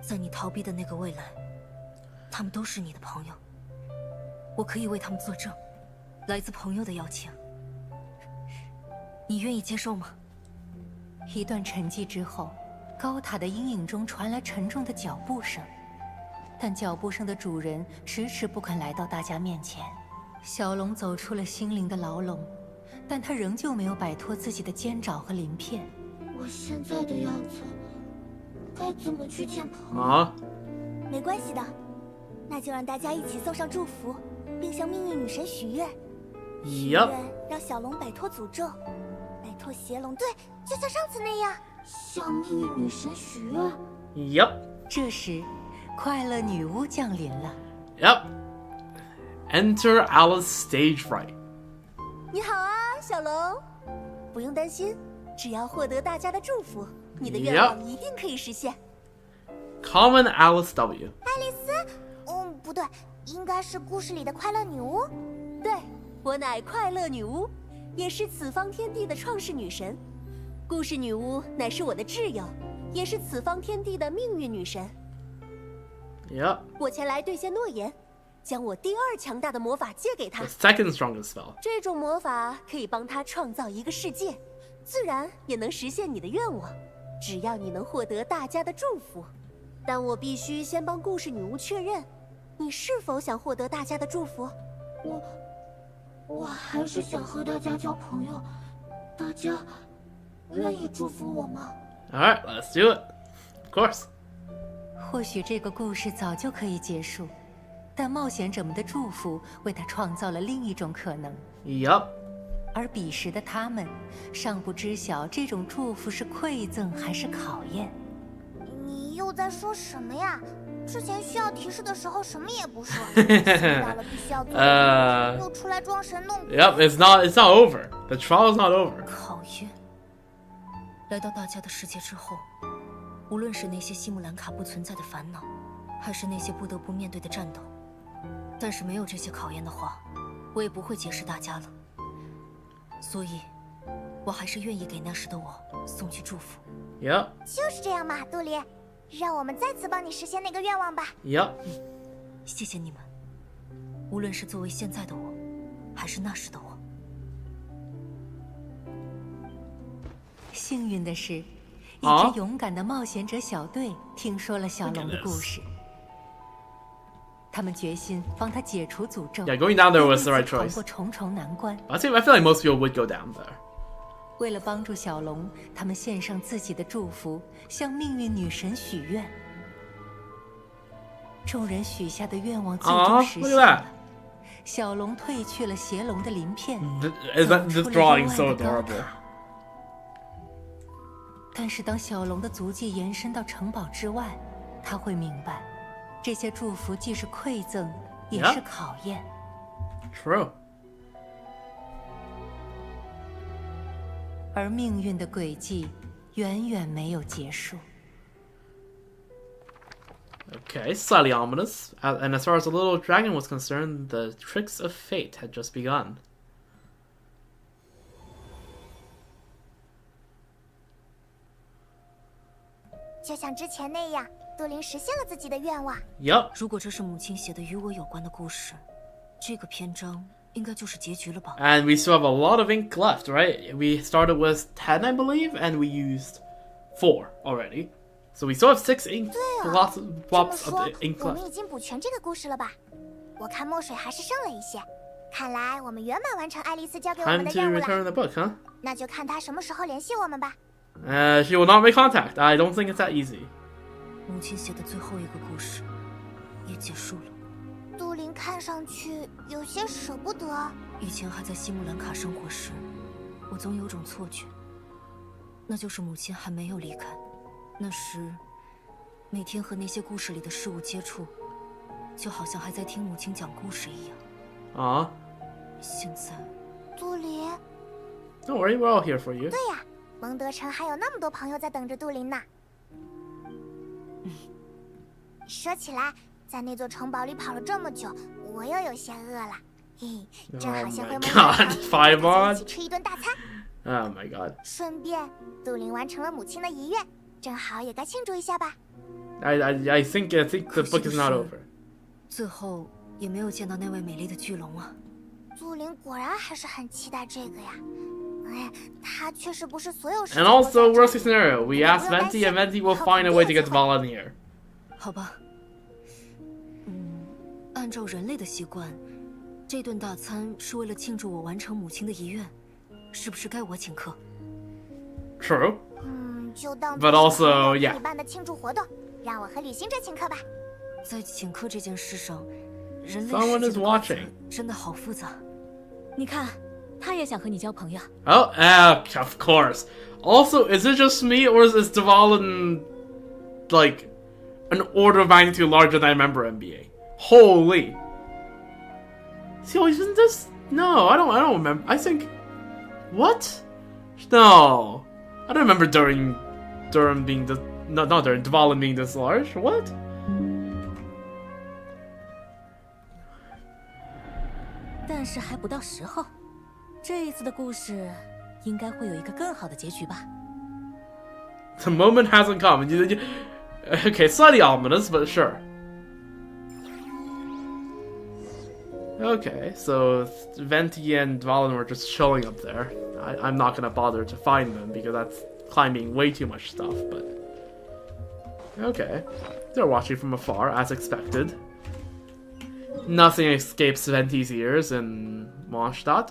在你逃避的那个未来，他们都是你的朋友。我可以为他们作证，来自朋友的邀请。你愿意接受吗？一段沉寂之后，高塔的阴影中传来沉重的脚步声，但脚步声的主人迟迟不肯来到大家面前。小龙走出了心灵的牢笼，但他仍旧没有摆脱自己的尖爪和鳞片。我现在的样子，该怎么去见朋友？啊，没关系的，那就让大家一起送上祝福，并向命运女神许愿。许愿 Yup. 让小龙摆脱诅咒，摆脱邪龙。对，就像上次那样。向命运女神许愿。Yup. 这时，快乐女巫降临了。Yep. Enter Alice stage fright. 你好啊，小龙。不用担心，只要获得大家的祝福，你的愿望一定可以实现。Common Alice W. 爱丽丝？不对，应该是故事里的快乐女巫。对，我乃快乐女巫，也是此方天地的创世女神。故事女巫乃是我的挚友，也是此方天地的命运女神。Yep. 我前来兑现诺言，将我第2强大的魔法借给她 The。second strongest spell. 这种魔法可以帮她创造一个世界，自然也能实现你的愿望，只要你能获得大家的祝福。但我必须先帮故事女巫确认，你是否想获得大家的祝福？我还是想和大家交朋友，大家愿意祝福我吗？ Alright, let's do it. Of course. 或许这个故事早就可以结束，但冒险者们的祝福为他创造了另一种可能。Yup. 而彼时的他们尚不知晓这种祝福是馈赠还是考验。你又在说什么呀？之前需要提示的时候什么也不说，现在到了必须要做的又出来装神弄鬼。Yep, it's not over. The trial is not over. 考验。来到大家的世界之后，无论是那些西姆兰卡不存在的烦恼，还是那些不得不面对的战斗，但是没有这些考验的话，我也不会结识大家了。所以，我还是愿意给那时的我送去祝福。Yep. 就是这样嘛，杜丽，让我们再次帮你实现那个愿望吧。Yep. 谢谢你们，无论是作为现在的我，还是那时的我。幸运的是，一啊支勇敢的冒险者小队听说了小龙的故事，他们决心帮他解除诅咒。 Yeah, going down there was the right 闯 choice. 过重重难关。 I feel like most people would go down there. 为了帮助小龙，他们献上自己的祝福，向命运女神许愿。众人许下的愿望最终实 look 现 at 了 that.。小龙褪去了邪龙的鳞片， Is that 走 this 出了 drawing 幽 so 暗的高 adorable? 塔。但是当小龙的足迹延伸到城堡之外，他会明白，这些祝福既是馈赠，也 Yeah. 是考验。 True. 而命运的轨迹远远没有结束。 Okay, slightly ominous. And as far as the little dragon was concerned, the tricks of fate had just begun. 就像之前那样，杜林实现了自己的愿望。 Yup. 如果这是母亲写的与我有关的故事，这个篇章应该就是结局了吧？ And we still have a lot of ink left, right? We started with 10, I believe, and we used 4 already. So we still have 6 ink 这 lots 么 blobs 说 of the ink 我们 left. 已经补全这个故事了吧？我看墨水还是剩了一些，看来我们圆满完成爱丽丝交给我们 Time 的 to 任务 return 了。 the book, huh? 那就看她什么时候联系我们吧。 She will not make contact. I don't think it's that easy. 母亲写的最后一个故事也结束了。杜林看上去有些舍不得。以前还在西姆兰卡生活时，我总有种错觉，那就是母亲还没有离开。那时，每天和那些故事里的事物接触，就好像还在听母亲讲故事一样。 Aw. 现在，杜林， Don't worry, we're all here for you. 对呀，蒙德城还有那么多朋友在等着杜林呢。说起来，在那座城堡里跑了这么久，我又有些饿了。正好 Oh 先 my 回门 god, 5 on? 一起吃一顿大餐， Oh my god. 顺便杜林完成了母亲的遗愿，正好也该庆祝一下吧。I think the book is not over. 最后也没有见到那位美丽的巨龙啊。杜林果然还是很期待这个呀。哎，他确实不是所有事 And 情都 also, 在 worst case scenario, we ask Venti, and Venti will find a way to get Dvala in here. 好吧，按照人类的习惯，这顿大餐是为了庆祝我完成母亲的遗愿，是不是该我请客？ True. 就当 But also, 你 yeah. 办的庆祝活动，让我和旅行者请客吧。在请客这件事上，人类 Someone 世 is 界的规则 watching. 真的好复杂。你看，他也想和你交朋友。 Oh, of course. Also, is it just me, or is Dvala like an order of magnitude larger than I remember NBA? Holy. See, isn't this? No, I don't remember. I think. What? No. I don't remember Durin being this. No, not Durin. Dvala being this large. What? 但是还不到时候，这一次的故事应该会有一个更好的结局吧。 The moment hasn't come. Okay, slightly ominous, but sure. Okay, so Venti and Valen were just showing up there. I'm not gonna bother to find them because that's climbing way too much stuff, but... Okay. They're watching from afar, as expected. Nothing escapes Venti's ears in Mondstadt.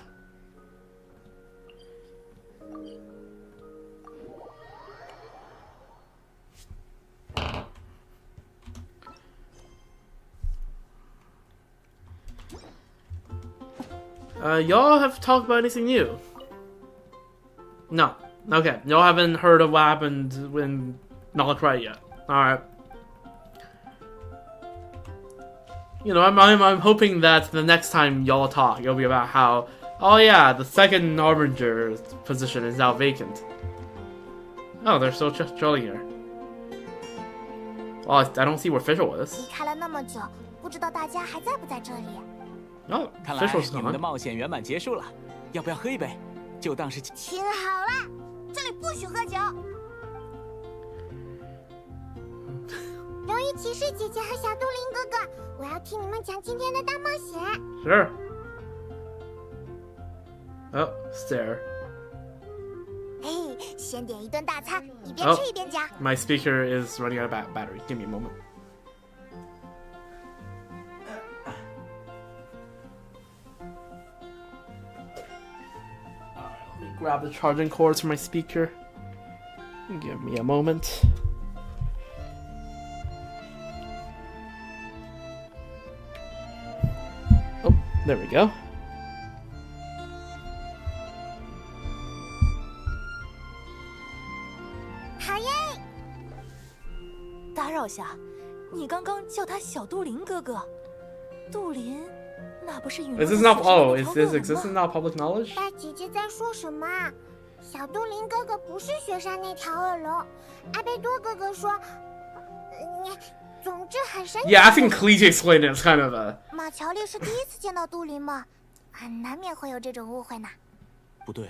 Y'all have talked about anything new? No. Okay, y'all haven't heard of what happened when Nalakrai yet. Alright. You know, I'm hoping that the next time y'all talk, it'll be about how, oh yeah, the second Harbinger position is now vacant. Oh, they're still just drilling here. Well, I don't see where Fischl 离 is. 开了那么久，不知道大家还在不在这里。 Oh, 看来 Fischl's 你们的 gone. 冒险圆满结束了，要不要喝一杯？就当是听好了，这里不许喝酒。荣誉骑士姐姐和小杜林哥哥，我要听你们讲今天的大冒险。 Sure. Oh, stare. 嘿，先点一顿大餐，一边 Oh, 吃一边讲。 my speaker is running out of battery. Give me a moment. Let me grab the charging cords for my speaker. Give me a moment. Oh, there we go. 好耶！打扰下，你刚刚叫他小杜林哥哥，杜林，那不是陨落 Is 在 this 雪 not? 山的 Oh, 那 is 条 this 恶龙 existing 吗？ now public knowledge? 大姐姐在说什么啊？小杜林哥哥不是雪山那条恶龙，阿贝多哥哥说，总之很神奇。 Yeah, I think Cleese explained it. It's kind of a. 马乔丽是第一次见到杜林吗？难免会有这种误会呢。不对，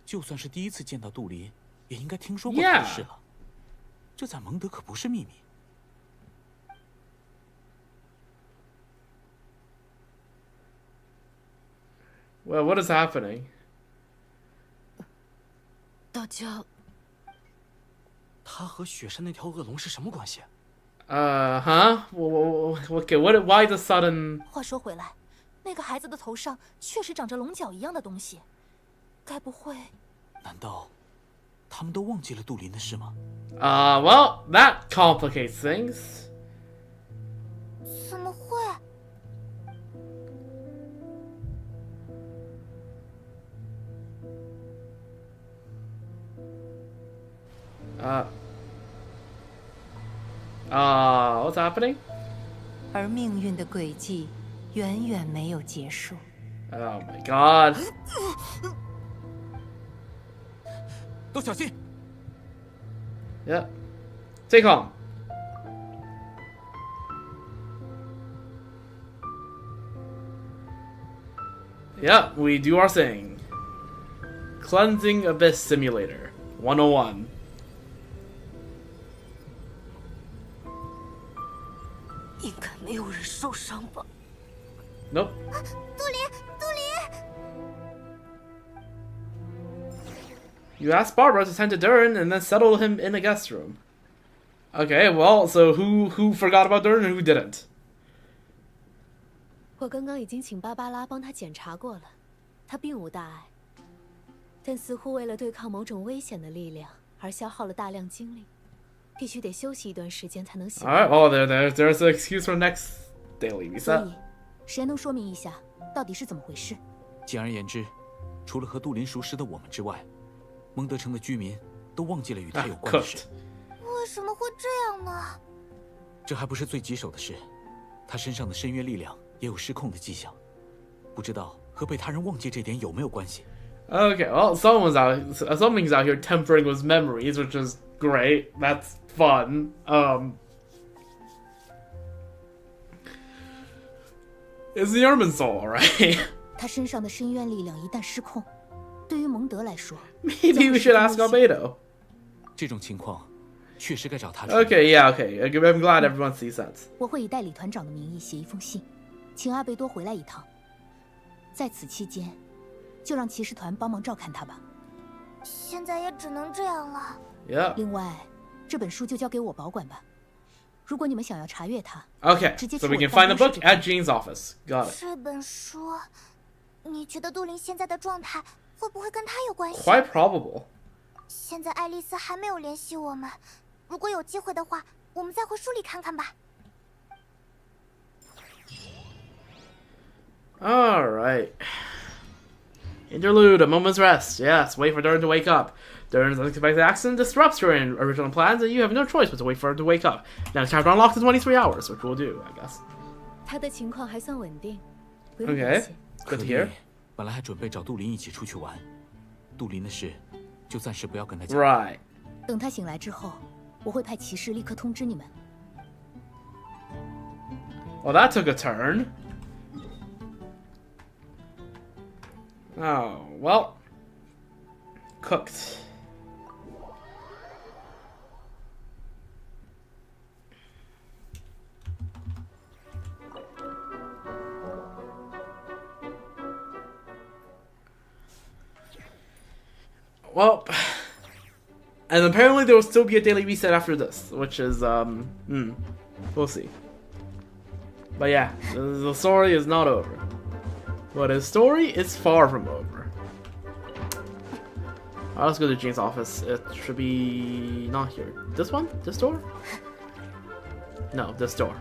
就算是第一次见到杜林，也应该听说过 Yeah. 此事了。这在蒙德可不是秘密。 Well, what is happening? 大家，他和雪山那条恶龙是什么关系？ Huh? Okay, what? Why the sudden? 话说回来，那个孩子的头上确实长着龙角一样的东西，该不会？难道他们都忘记了杜林的事吗？ Well, that complicates things. 怎么会？ What's happening? 而命运的轨迹远远没有结束。 Oh my god. 都小心！ Yep. Stay calm. Yeah, we do our thing. Cleansing Abyss Simulator 101. Nope. 杜林，杜林。 You asked Barbara to tend to Durin and then settle him in a guest room. Okay, well, so who forgot about Durin and who didn't? 我刚刚已经请芭芭拉帮他检查过了，他并无大碍，但似乎为了对抗某种危险的力量而消耗了大量精力，必须得休息一段时间才能醒。All right, well, there's an excuse for next daily 所 reset. 以，谁能说明一下到底是怎么回事？简而言之，除了和杜林熟识的我们之外，蒙德城的居民都忘记了与他有关的事。 为什么会这样呢？这还不是最棘手的事，他身上的深渊力量也有失控的迹象，不知道和被他人忘记这点有没有关系。 Okay, well, something's out here tempering with memories, which is great. That's fun. Is the Ermin soul alright? 他身上的深渊力量一旦失控，对于蒙德来说， Maybe we should ask Albedo. 这种情况确实该找他。 Okay, yeah, okay. I'm glad everyone sees sense. 我会以代理团长的名义写一封信，请阿贝多回来一趟。在此期间，就让骑士团帮忙照看他吧。现在也只能这样了。 Yeah. 另外，这本书就交给我保管吧。如果你们想要查阅它， Okay, so we can find the book at Jean's office. Got it. 这本书，你觉得杜林现在的状态会不会跟他有关系？ Quite probable. 现在爱丽丝还没有联系我们，如果有机会的话，我们再回书里看看吧。 Alright. Interlude, a moment's rest. Yes, wait for Durin to wake up. Durin's unexpected accident disrupts your original plans, and you have no choice but to wait for him to wake up. Next chapter unlocks in 23 hours, which we'll do, I guess. 他的情况还算稳定，不用 Okay, 担心。 good to 可 hear. 以，本来还准备找杜林一起出去玩，杜林的事就暂时不要跟他讲。 Right. 等他醒来之后，我会派骑士立刻通知你们。 Well, that took a turn. Oh, well. Cooked. Well, and apparently there will still be a daily reset after this, which is, we'll see. But yeah, the story is not over. But his story is far from over. Alright, let's go to Jane's office. It should be not here. This one? This door? No, this door.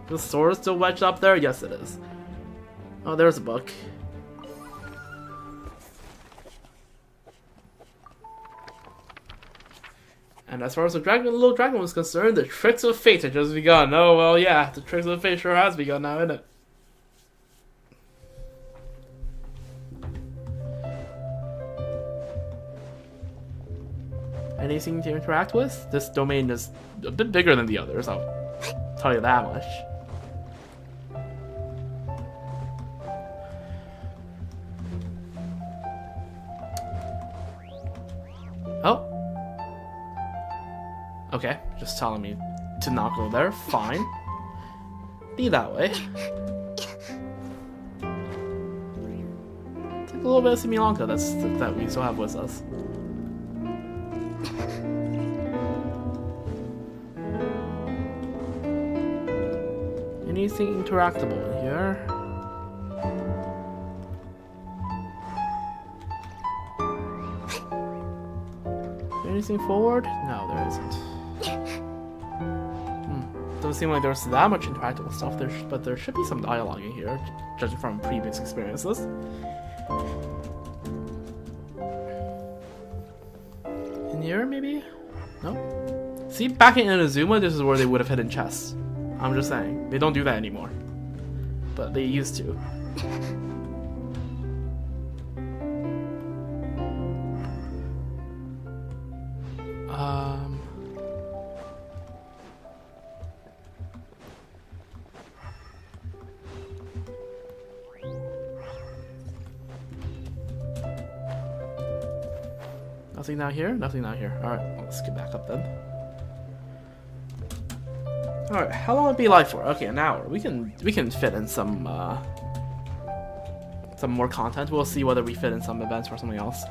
The door is still wedged up there? Yes, it is. Oh, there's a book. And as far as the little dragon was concerned, the tricks of fate had just begun. Oh, well, yeah, the tricks of fate sure has begun now, isn't it? Anything to interact with? This domain is a bit bigger than the others, I'll tell you that much. Oh. Okay, just telling me to not go there. Fine. Be that way. Take a little bit of Similanka that we still have with us. Anything interactable in here? Anything forward? No, there isn't. Doesn't seem like there's that much interactable stuff, but there should be some dialogue in here, judging from previous experiences. In here, maybe? No? See, back in Inazuma, this is where they would have hidden chests. I'm just saying. They don't do that anymore. But they used to. Nothing down here? Nothing down here. Alright, let's get back up then. Alright, how long would it be live for? Okay, an hour. We can fit in some more content. We'll see whether we fit in some events or something else.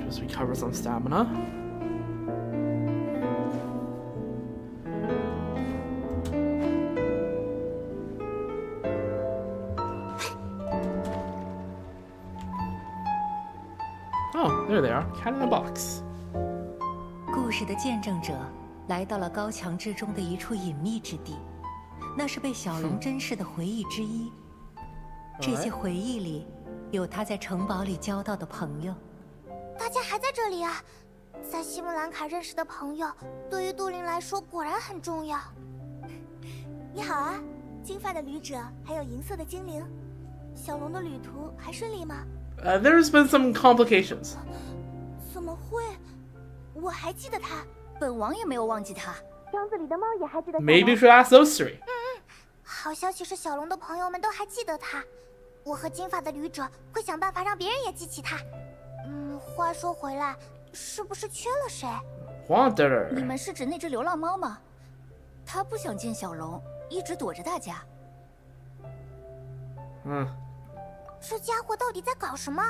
Just recover some stamina. Oh, there they are. Cat in the box. 故事的见证者来到了高墙之中的一处隐秘之地，那是被小龙珍视的回忆之一。这些回忆里，有他在城堡里交到的朋友。大家还在这里啊！在西姆兰卡认识的朋友，对于杜林来说果然很重要。你好啊，金发的旅者，还有银色的精灵。小龙的旅途还顺利吗？ There's been some complications. 怎么会？我还记得他，本王也没有忘记他。箱子里的猫也还记得。Maybe you should ask those three. 好消息是，小龙的朋友们都还记得他。我和金发的旅者会想办法让别人也记起他。话说回来，是不是缺了谁？ Wanderer. 你们是指那只流浪猫吗？他不想见小龙，一直躲着大家。这家伙到底在搞什么？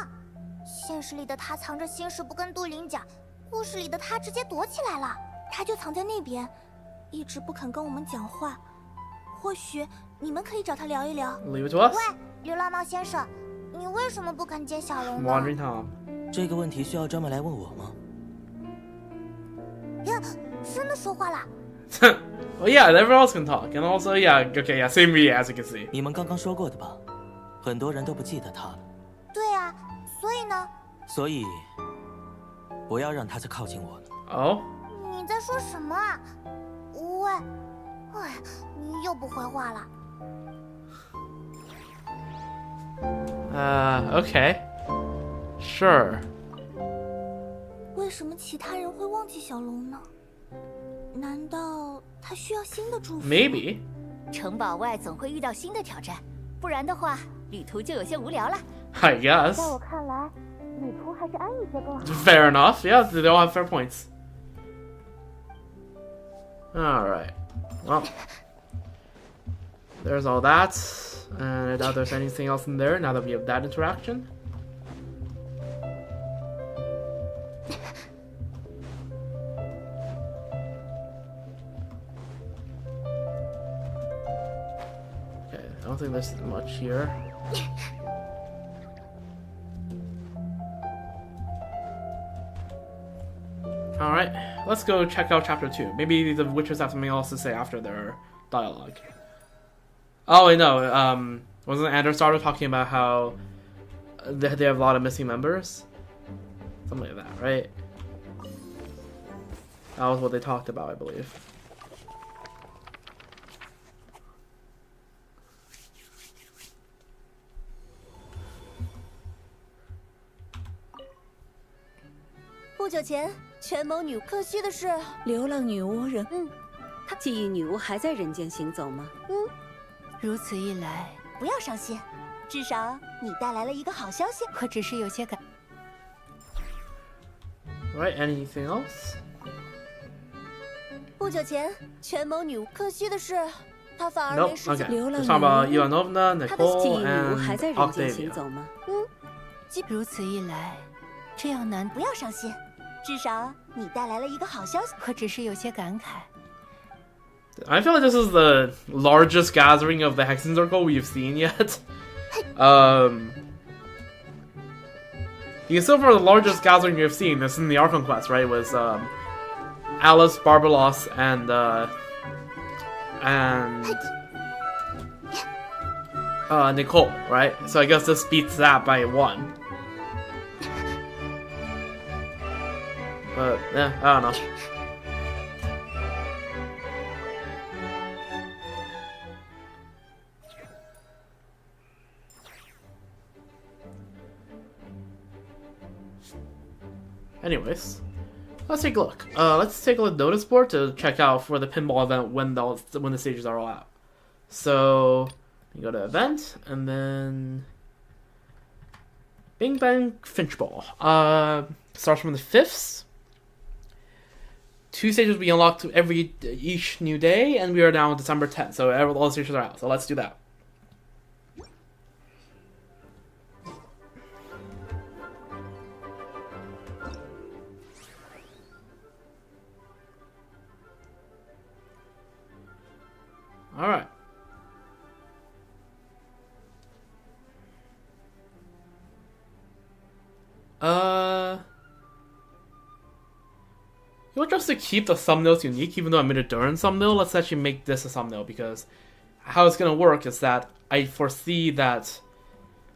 现实里的他藏着心事不跟杜林讲，故事里的他直接躲起来了。他就藏在那边，一直不肯跟我们讲话。或许你们可以找他聊一聊。Leave it to us. 喂，流浪猫先生，你为什么不肯见小龙呢？ Wandering Tom. 这个问题需要专门来问我吗？呀，真的说话了。Well, yeah, everyone else can talk, and also, yeah, okay, yeah, same me as you can see. 你们刚刚说过的吧？很多人都不记得他了。对啊，所以呢？所以，不要让他再靠近我了。Oh? 你在说什么啊？喂，哎，你又不回话了。Okay. Sure. 为什么其他人会忘记小龙呢？难道他需要新的祝福 Maybe. 城堡外总会遇到新的挑战，不然的话，旅途就有些无聊了。I guess. 在我看来，旅途还是安逸些更好。 Fair enough. Yeah, they all have fair points. Alright. Well. There's all that. And I doubt there's anything else in there now that we have that interaction. Okay, I don't think there's much here. Alright, let's go check out chapter 2. Maybe the witches have something else to say after their dialogue. Oh, I know. Wasn't Anders started talking about how they have a lot of missing members? Something like that, right? That was what they talked about, I believe.流浪女巫人，记忆女巫还在人间行走吗？如此一来，不要伤心，至少你带来了一个好消息。我只是有些感。 Right, anything else? 不久前，权谋女巫，可惜的是，她反而 Nope. 没时 Okay. 间。 Let's talk about Ivanovna, 记 Nicole, 忆女巫还 and 在人间行 Octavia. 走吗？如此一来，这样难，不要伤心，至少你带来了一个好消息。我只是有些感慨。 I feel like this is the largest gathering of the Hexen Circle we've seen yet. Because so far the largest gathering we've seen is in the Archon Quest, right? Was Alice, Barbaros, and Nicole, right? So I guess this beats that by 1. But yeah, I don't know. Anyways, Let's take a look. Let's take a look at notice board to check out for the pinball event when the stages are all out. So you go to event and then Bing Bang Finchball. Starts from the 5th. 2 stages will be unlocked each new day, and we are now on December 10th. So all the stages are out. So let's do that. All right. You want just to keep the thumbnails unique, even though I made a Durin thumbnail. Let's actually make this a thumbnail, because how it's gonna work is that I foresee that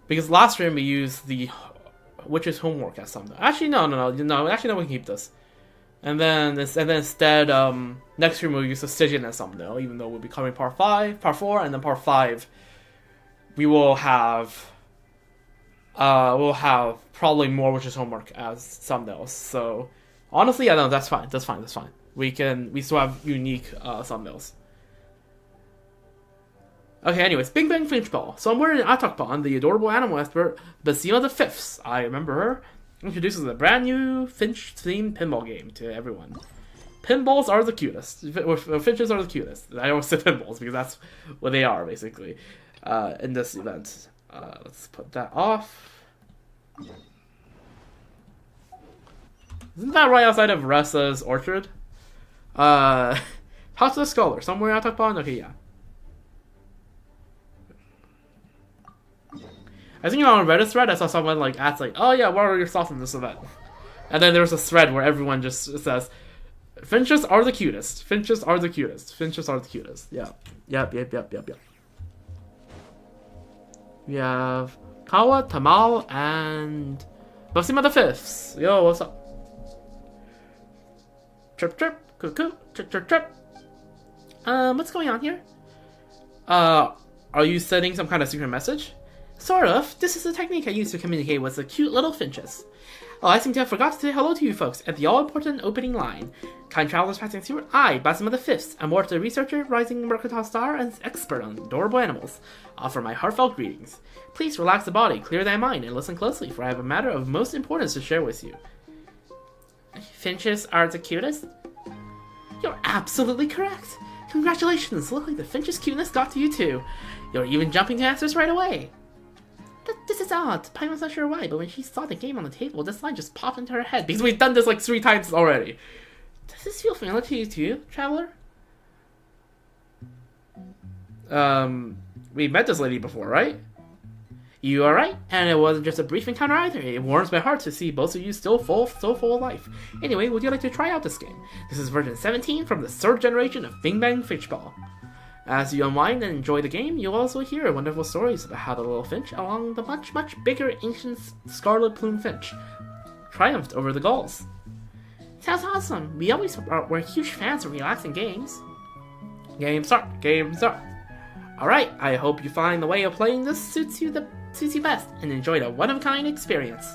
because last stream we used the Witch's Homework as thumbnail. Actually, no. Actually, no. We can keep this. And then instead, next stream we'll use the Stygian as thumbnail, even though we'll be covering part 4, and then part 5, we will have, we'll have probably more Witch's Homework as thumbnails. So, honestly, yeah, no, that's fine. That's fine. We still have unique thumbnails. Okay, anyways, Bing Bang Finchball. So I'm wearing an Atakpan, the adorable animal expert, Basima the Fifth. I remember her. Introduces a brand new Finch-themed pinball game to everyone. Pinballs are the cutest. Finches are the cutest. I always say pinballs because that's what they are, basically, in this event. Let's put that off. Isn't that right outside of Ressa's orchard? Talk to the scholar. Somewhere in Atakpan? Okay, yeah. I think on a Reddit thread I saw someone like ask like, "Oh yeah, what are your thoughts on this event?" And then there's a thread where everyone just says, "Finches are the cutest. Finches are the cutest. Finches are the cutest." Yeah. Yep. We have Kawa, Tamal, and Basima the Fifth. Yo, what's up? Chirp, cuckoo, chirp. What's going on here? Are you sending some kind of secret message? Sort of. This is the technique I use to communicate with the cute little finches. Oh, I seem to have forgot to say hello to you folks at the all-important opening line. Kind travelers passing through, I, Basima the Fifth, am a researcher, rising mercantile star, and expert on adorable animals. Offer my heartfelt greetings. Please relax the body, clear thy mind, and listen closely, for I have a matter of most importance to share with you. Finches are the cutest? You're absolutely correct. Congratulations, look like the finch's cuteness got to you too. You're even jumping to answers right away. This is odd. Pai was not sure why, but when she saw the game on the table, this line just popped into her head, because we've done this like 3 times already. Does this feel familiar to you too, traveler? We met this lady before, right? You are right, and it wasn't just a brief encounter either. It warms my heart to see both of you so full of life. Anyway, would you like to try out this game? This is version 17 from the 3rd generation of Bing Bang Finchball. As you unwind and enjoy the game, you'll also hear wonderful stories about how the little finch, along the much bigger ancient scarlet plume finch, triumphed over the gulls. Sounds awesome. We always were huge fans of relaxing games. Game start. Alright, I hope you find the way of playing this suits you best, and enjoy the one-of-a-kind experience.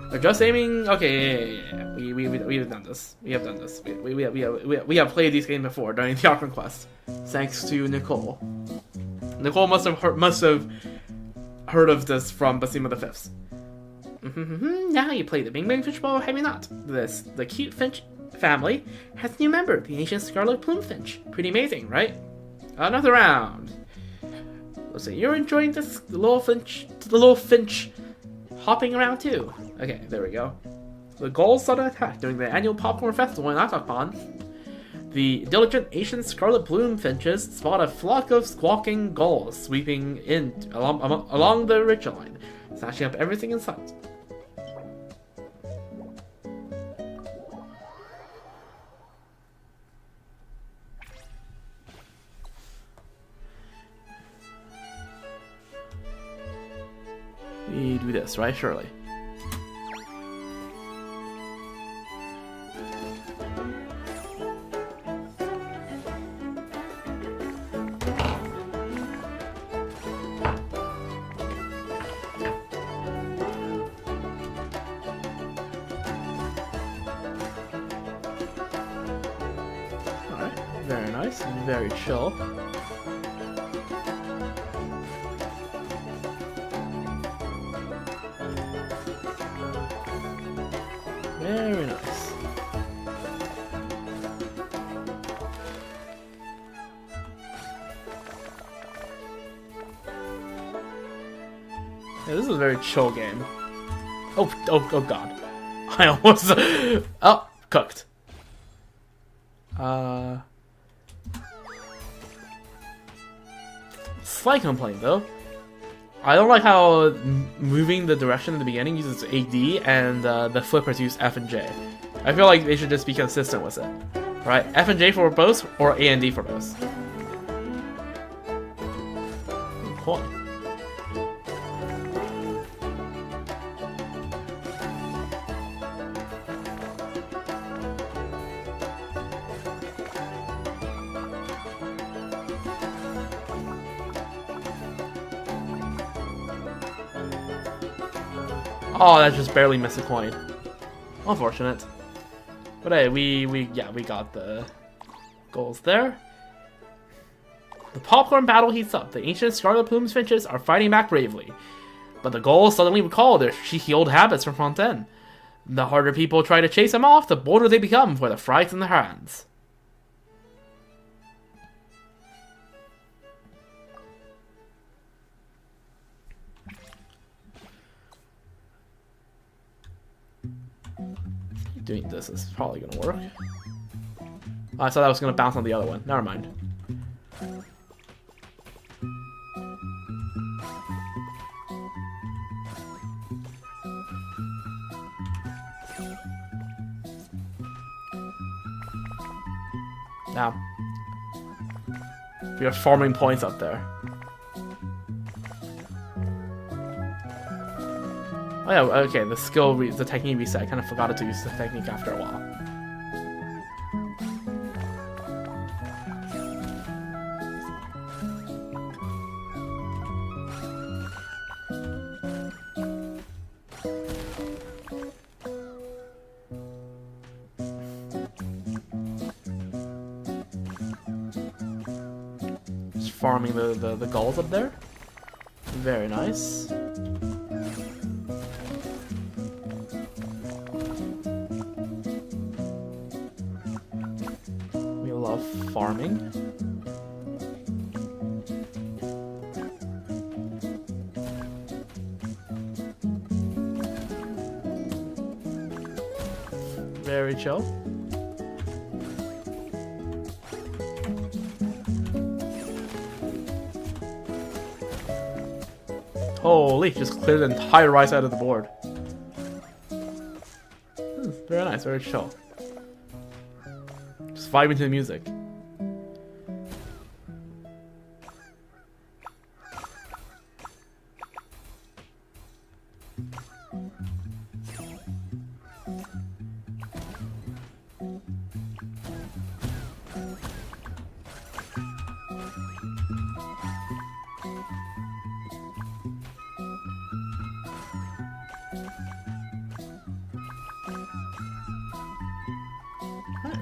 We're just aiming. Okay, yeah. We've done this. We have played these games before during the Arkham Quest, thanks to Nicole. Nicole must have heard of this from Basima the Fifth. Now you play the Bing Bang Finchball, have you not? The cute Finch family has a new member, the ancient Scarlet Plume Finch. Pretty amazing, right? Another round. Let's see, you're enjoying this, the little Finch hopping around too. Okay, there we go. The gulls started attack during the annual popcorn festival in Atakpan. The diligent ancient scarlet plume finches spot a flock of squawking gulls sweeping in along the ridgeline, snatching up everything in sight. We do this, right? Surely. nice. Very chill. Very nice. Yeah, this is a very chill game. Oh god. I almost... oh, cooked. Slight complaint though. I don't like how moving the direction in the beginning uses AD and the flippers use F and J. I feel like they should just be consistent with it. Right? F and J for both or A and D for both. Cool. Oh, that just barely missed a coin. Unfortunate. But hey, we got the goals there. The popcorn battle heats up. The ancient Scarlet Plumes Finches are fighting back bravely. But the Gulls suddenly recall their cheeky old habits from Fontaine. The harder people try to chase them off, the bolder they become for the frights in their hands. Doing this is probably gonna work. Oh, I thought that was gonna bounce on the other one. Never mind. Now, we are farming points up there. Oh yeah, okay, the technique reset. I kind of forgot to use the technique after a while. Just farming the gulls up there. Very nice. Farming. Very chill. Holy, just cleared the entire right side of the board. Very nice, very chill. Just vibing to the music.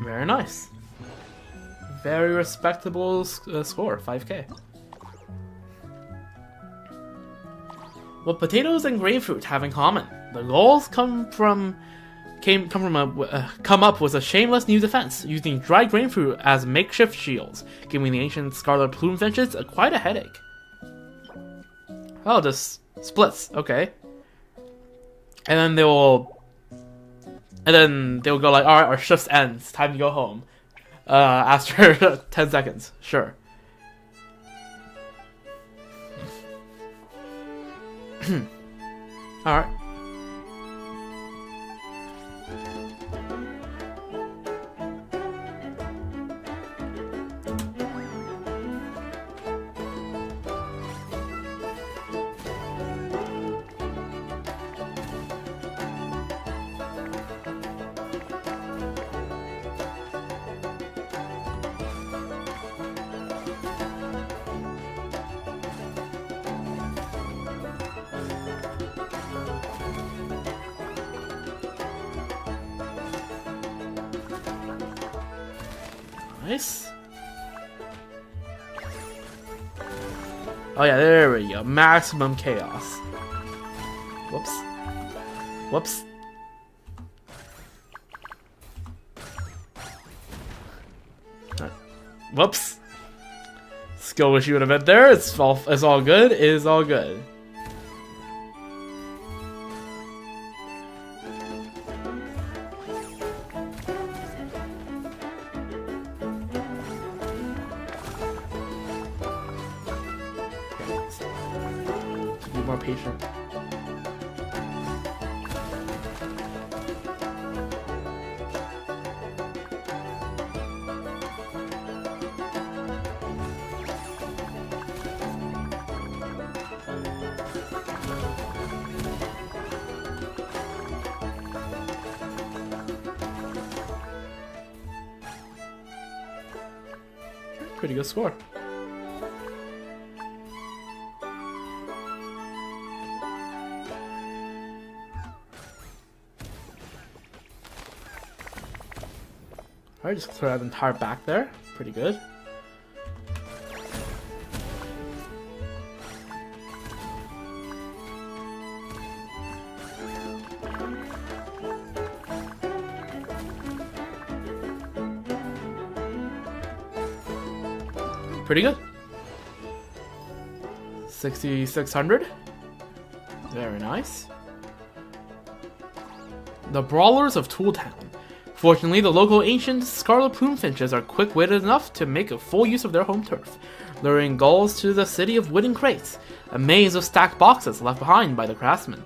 Very nice. Very respectable score, 5k. What potatoes and grapefruit have in common? The Gulls come up with a shameless new defense, using dried grapefruit as makeshift shields, giving the ancient Scarlet Plume Finches quite a headache. Oh, this splits. Okay. And then they'll go like, alright, our shift ends. Time to go home. After 10 seconds. Sure. Alright. Nice. Oh yeah, there we go. Maximum chaos. Whoops. Whoops. Whoops. Skill wish you would have been there. It's all good. It is all good. Be more patient. Pretty good score. Alright, just clear out the entire back there. Pretty good. Pretty good. 6,600. Very nice. The Brawlers of Tooltown. Fortunately, the local ancient scarlet plume finches are quick-witted enough to make a full use of their home turf, luring gulls to the city of wooden crates, a maze of stacked boxes left behind by the craftsmen.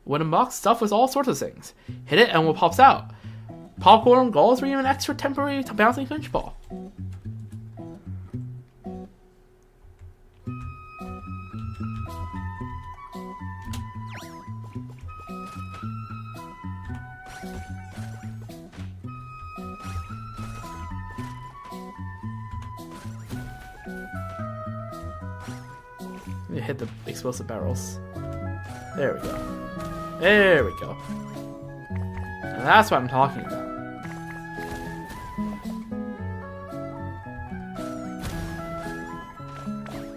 Wooden box stuffed with all sorts of things. Hit it and what pops out? Popcorn, gulls, or even an extra temporary bouncing Finchball. Hit the explosive barrels. There we go. There we go. And that's what I'm talking about.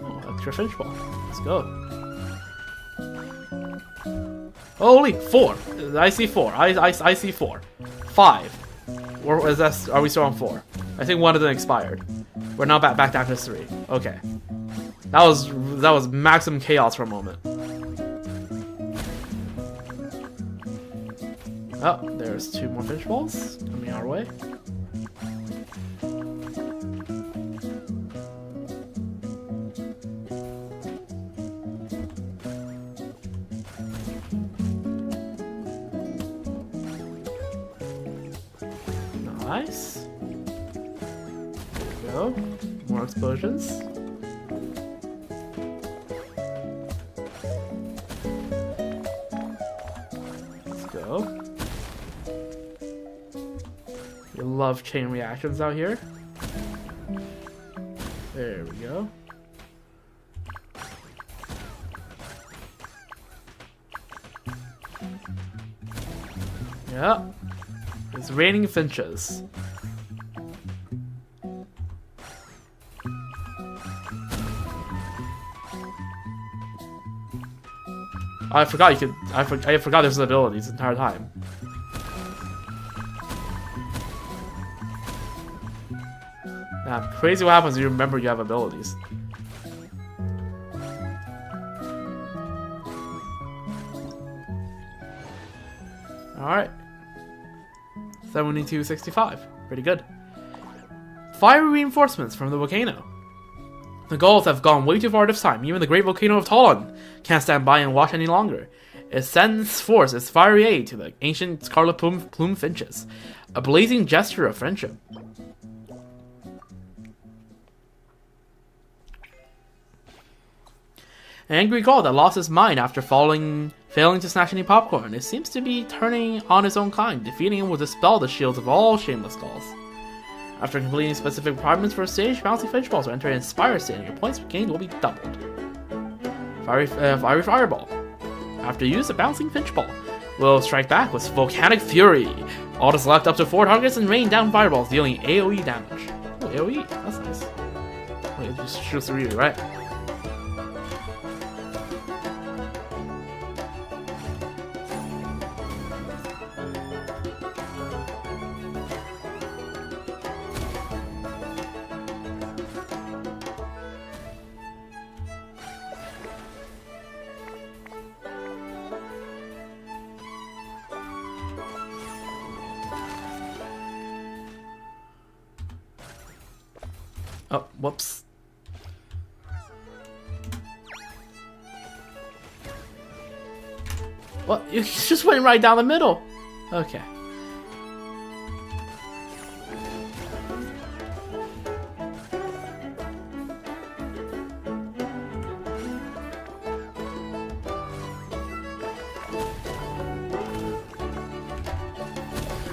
Oh, extra Finchball. Let's go. Holy, 4! I see 4. I see 4. 5. Or is that? Are we still on 4? I think one of them expired. We're now back down to 3. Okay. That was maximum chaos for a moment. Oh, there's 2 more Finchballs coming our way. Nice. There we go. More explosions. Love chain reactions out here. There we go. Yeah. It's raining finches. I forgot you could. I forgot there's abilities the entire time. Crazy what happens when you remember you have abilities. Alright. 7265. Pretty good. Fiery reinforcements from the volcano. The gulls have gone way too far this time. Even the great volcano of Talon can't stand by and watch any longer. It sends forth its fiery aid to the ancient scarlet plume finches. A blazing gesture of friendship. An angry gull that lost his mind after failing to snatch any popcorn. It seems to be turning on his own kind. Defeating him will dispel the shields of all shameless gulls. After completing specific requirements for a stage, bouncy Finchballs will enter an Inspire state and your points gained will be doubled. Fiery Fireball. After use, a bouncing Finchball will strike back with Volcanic Fury. All to select up to 4 targets and rain down fireballs, dealing AoE damage. Oh AoE. That's nice. Wait, it just shoots through you, right? Oh, whoops. What? You just went right down the middle. Okay.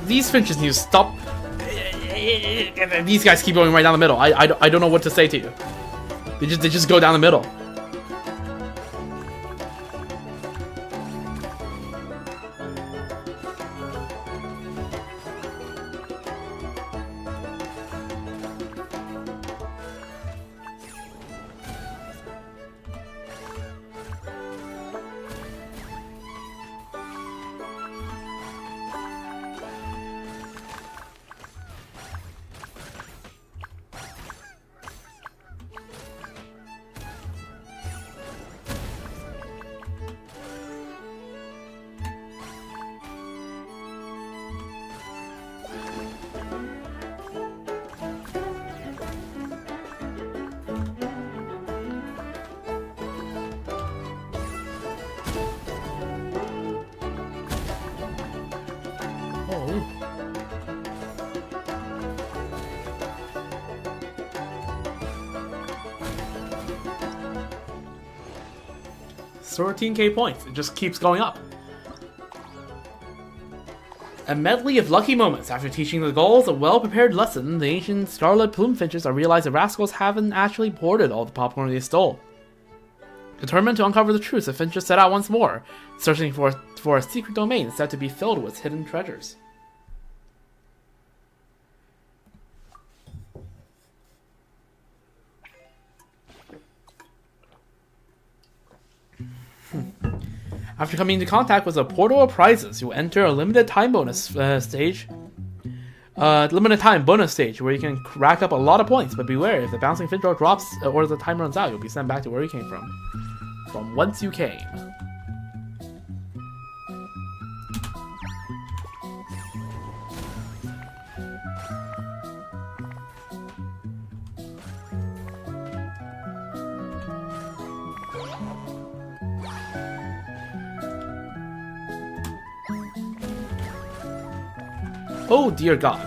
These finches need to stop. These guys keep going right down the middle. I don't know what to say to you. They just go down the middle. Oh. $13k points. It just keeps going up. A medley of lucky moments. After teaching the gulls a well-prepared lesson, the ancient scarlet plumefinches are realized the rascals haven't actually hoarded all the popcorn they stole. Determined to uncover the truth, the finches set out once more, searching for a secret domain said to be filled with hidden treasures. After coming into contact with a portal of prizes, you'll enter a limited time bonus stage. Limited time bonus stage where you can rack up a lot of points, but beware, if the bouncing Finchball drops or the time runs out, you'll be sent back to where you came from whence you came. Oh dear God.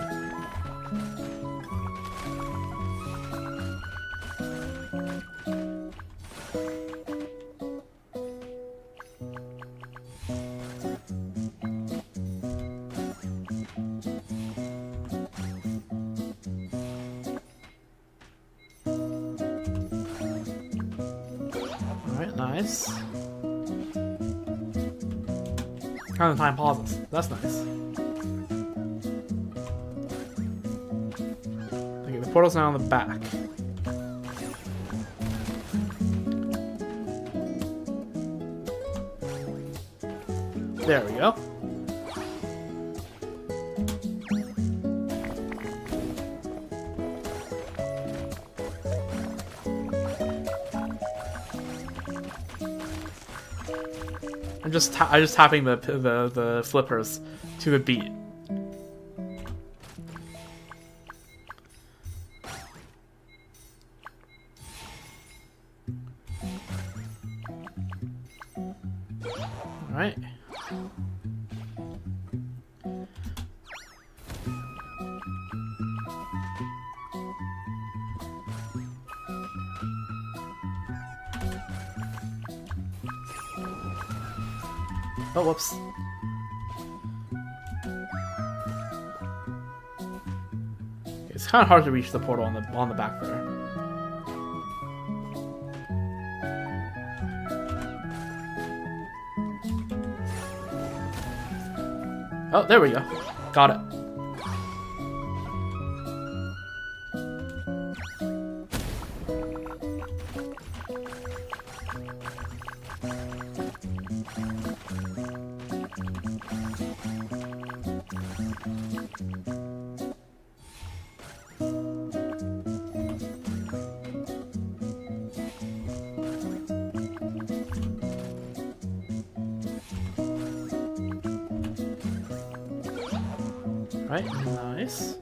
Alright, nice. Kind of time pauses. That's nice. Portal's now on the back. There we go. I'm just tapping the flippers to the beat. Alright. Oh, whoops. It's kind of hard to reach the portal on the back there. Oh, there we go. Got it. Alright, nice.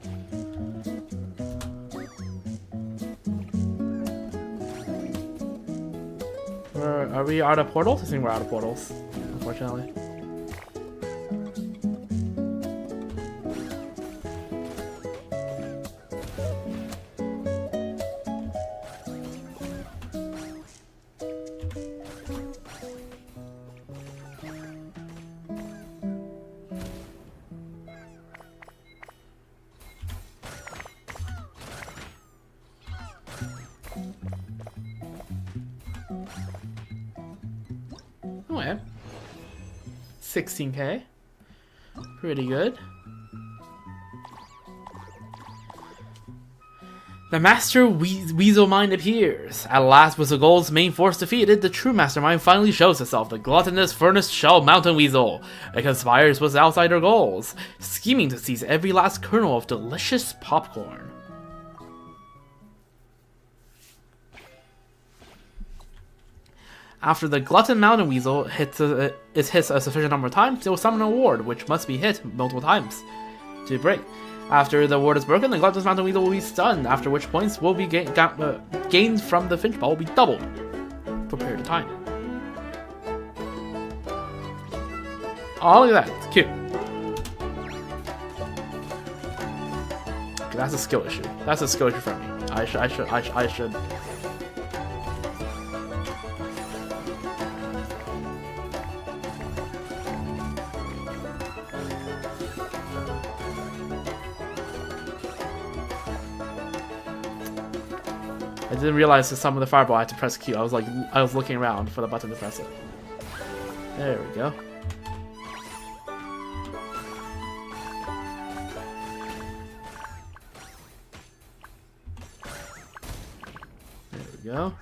Are we out of portals? I think we're out of portals, unfortunately. Oh yeah. 16k. Pretty good. The Master Weasel Mind appears. At last, with the Gold's main force defeated, the true Mastermind finally shows itself, the gluttonous Furnace Shell Mountain Weasel. It conspires with outsider goals, scheming to seize every last kernel of delicious popcorn. After the Glutton Mountain Weasel is hit a sufficient number of times, it will summon an award, which must be hit multiple times to break. After the award is broken, the Glutton's Mountain Weasel will be stunned, after which points will be gained from the Finchball will be doubled for a period of time. Oh, look at that. It's cute. Okay, that's a skill issue. That's a skill issue for me. I should. I didn't realize to summon the fireball I had to press Q. I was looking around for the button to press it. There we go. There we go.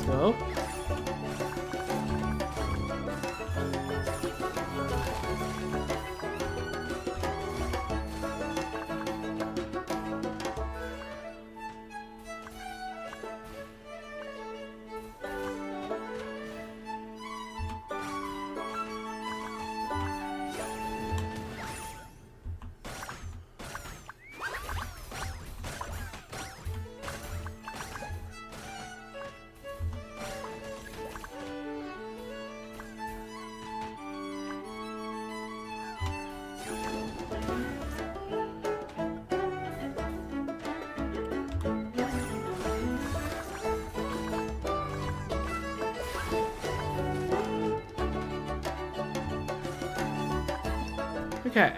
So. Okay.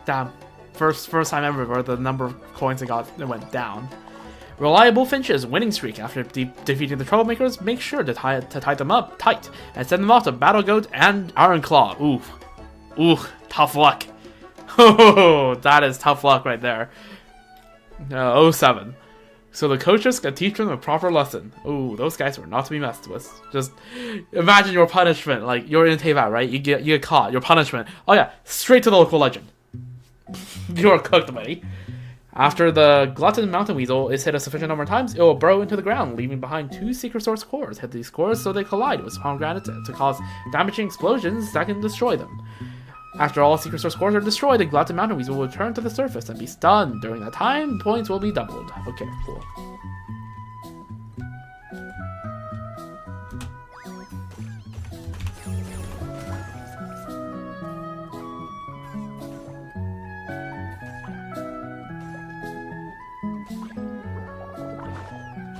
Damn. First time ever where the number of coins it went down. Reliable Finch's winning streak after defeating the troublemakers. Make sure to tie them up tight and send them off to Battle Goat and Iron Claw. Ooh, tough luck. Oh, that is tough luck right there. 07. So the coaches can teach them a proper lesson. Ooh, those guys were not to be messed with. Just imagine your punishment. Like, you're in Teyvat, right? You get caught. Your punishment. Oh yeah, straight to the local legend. You're cooked, buddy. After the Glutton Mountain Weasel is hit a sufficient number of times, it will burrow into the ground, leaving behind 2 Secret Source cores. Hit these cores so they collide with pomegranate to cause damaging explosions that can destroy them. After all Secret Source cores are destroyed, the Glutton Mountain Weasel will return to the surface and be stunned. During that time, points will be doubled. Okay, cool.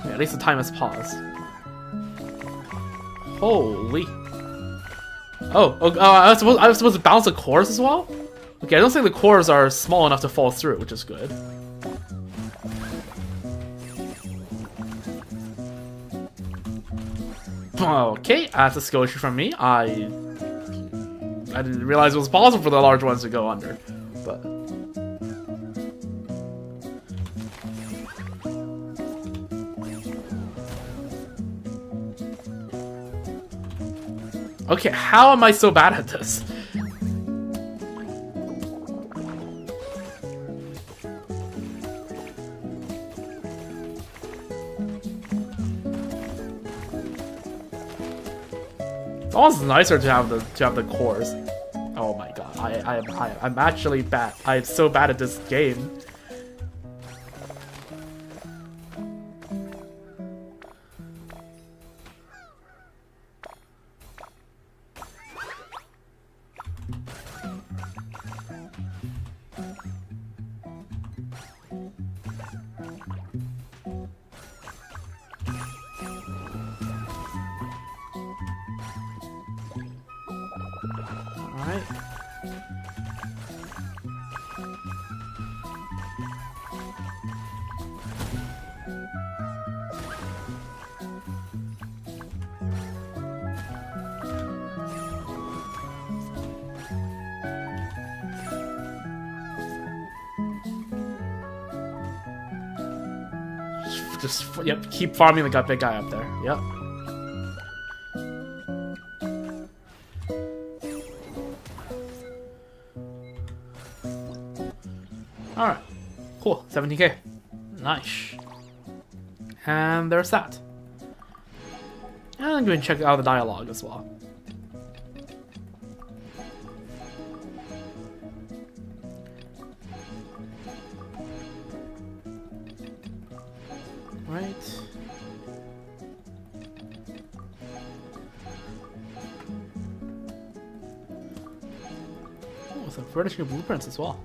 Yeah, at least the time has paused. Holy. Oh, I was supposed to bounce the cores as well? Okay, I don't think the cores are small enough to fall through, which is good. Okay, that's a skill issue from me. I I didn't realize it was possible for the large ones to go under. But okay, how am I so bad at this? It's almost nicer to have the cores. Oh my god, I'm actually bad. I'm so bad at this game. Alright. Just, yep, keep farming the big guy up there. Yep. Alright. Cool. 17k. Nice. And there's that. And I'm going to check out the dialogue as well. Right. Oh, some furnishing blueprints as well.